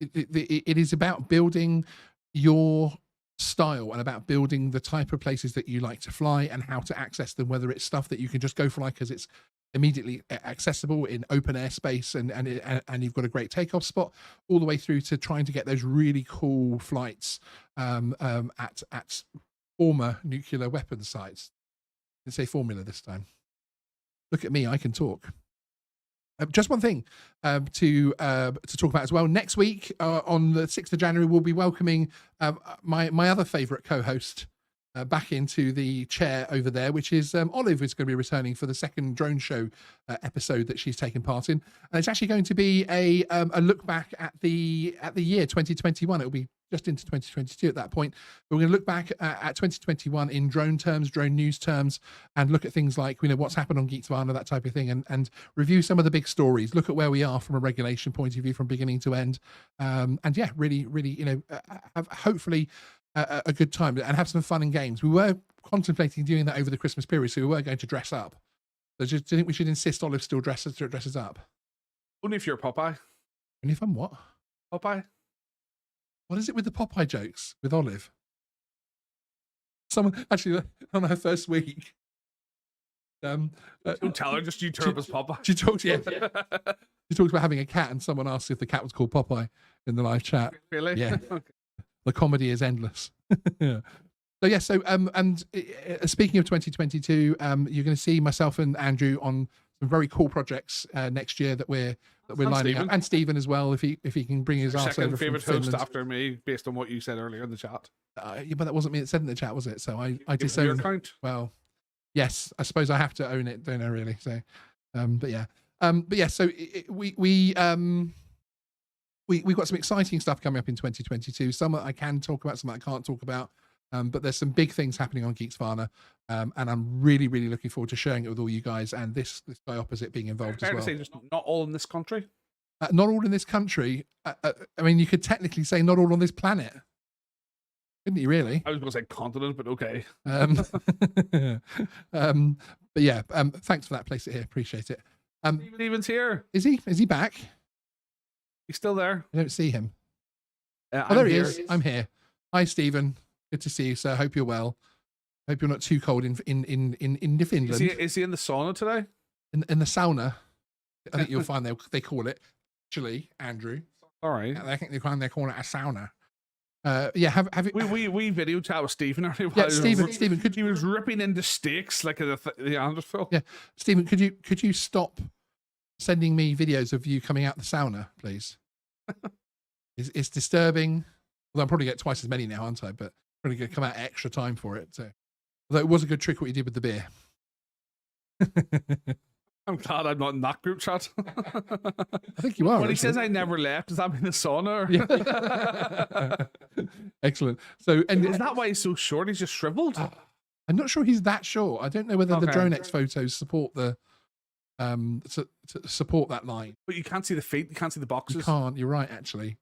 it is about building your style and about building the type of places that you like to fly and how to access them, whether it's stuff that you can just go fly because it's immediately accessible in open airspace and you've got a great takeoff spot, all the way through to trying to get those really cool flights at former nuclear weapons sites. I didn't say formula this time. Look at me, I can talk. Just one thing to talk about as well. Next week, on the 6th of January, we'll be welcoming my other favourite co-host back into the chair over there, which is Olive, who's going to be returning for the second drone show episode that she's taken part in. And it's actually going to be a look back at the year 2021. It'll be just into 2022 at that point. But we're going to look back at 2021 in drone terms, drone news terms, and look at things like, what's happened on Geeksvana, that type of thing, and review some of the big stories, look at where we are from a regulation point of view from beginning to end. And yeah, really, have hopefully a good time and have some fun and games. We were contemplating doing that over the Christmas period, so we were going to dress up. So do you think we should insist Olive still dresses up? Only if you're Popeye. Only if I'm what? Popeye. What is it with the Popeye jokes with Olive? Someone actually on her first week. Don't tell her, just you turn up as Popeye. She talks, yeah. She talks about having a cat, and someone asks if the cat was called Popeye in the live chat. Really? Yeah. Okay. The comedy is endless. Yeah. So yeah, so speaking of 2022, you're going to see myself and Andrew on some very cool projects next year that we're lining up, and Stephen as well, if he can bring his ass over from Second favourite Finland. host after me, based on what you said earlier in the chat. Yeah, but that wasn't me that said in the chat, was it? So I disown. Your account. Well, yes, I suppose I have to own it, don't I? Really? So, but yeah. So we got some exciting stuff coming up in 2022. Some that I can talk about, some that I can't talk about. But there's some big things happening on Geeksvana, and I'm really looking forward to sharing it with all you guys. And this guy opposite being involved as well. Say just not all in this country. Not all in this country. I mean, you could technically say not all on this planet, couldn't you? Really? I was going to say continent, but okay. But yeah, thanks for that. Place it here. Appreciate it. Stephen's here. Is he? Is he back? He's still there. I don't see him. Oh, there he is. I'm here. Hi, Stephen. Good to see you, sir. Hope you're well. Hope you're not too cold in Finland. Is he in the sauna today? In the sauna, I think you'll find they call it. Actually, Andrew. All right. I think they call it a sauna. Yeah. Have it. We video chat with Stephen earlier. Yeah, Stephen, he was ripping into steaks like the Neanderthal. Yeah, Stephen, could you stop sending me videos of you coming out the sauna, please? It's disturbing. Although I'm probably get twice as many now, aren't I? But I'm going to come out extra time for it. So, although it was a good trick what you did with the beer. I'm glad I'm not in that group chat. I think you are. When he says I never left, does that mean the sauna? Yeah. Excellent. So, and is that why he's so short? He's just shriveled. I'm not sure he's that short. I don't know whether the DroneX photos support the support that line. But you can't see the feet. You can't see the boxes. You can't. You're right, actually.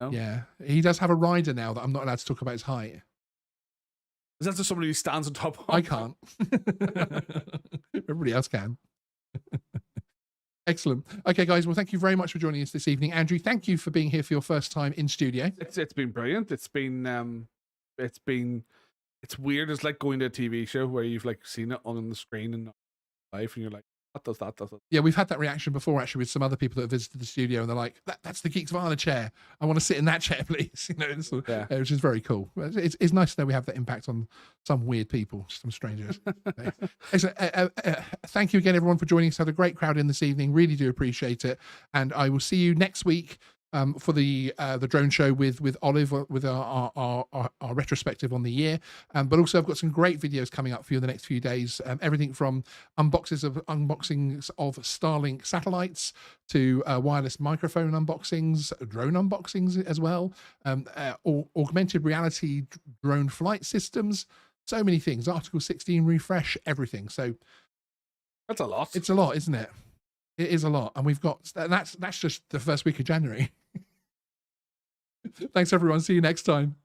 No? Yeah, he does have a rider now that I'm not allowed to talk about his height. Is that just somebody who stands on top of? I can't. Everybody else can. Excellent. Okay, guys. Well, thank you very much for joining us this evening. Andrew, thank you for being here for your first time in studio. It's been brilliant. It's weird. It's like going to a TV show where you've like seen it on the screen and live, and you're like, what does that? Yeah, we've had that reaction before, actually, with some other people that have visited the studio, and they're like, "That's the Geeksvana chair. I want to sit in that chair, please." You know, which is very cool. It's nice to know we have that impact on some weird people, some strangers. Thank you again, everyone, for joining us. Had a great crowd in this evening. Really do appreciate it, and I will see you next week for the drone show with Olive, with our retrospective on the year. But also I've got some great videos coming up for you in the next few days. Everything from unboxings of Starlink satellites to wireless microphone unboxings, drone unboxings as well, augmented reality drone flight systems, so many things, Article 16 refresh, everything. So that's a lot. It's a lot, isn't it? It is a lot. And we've got, that's just the first week of January. Thanks, everyone. See you next time.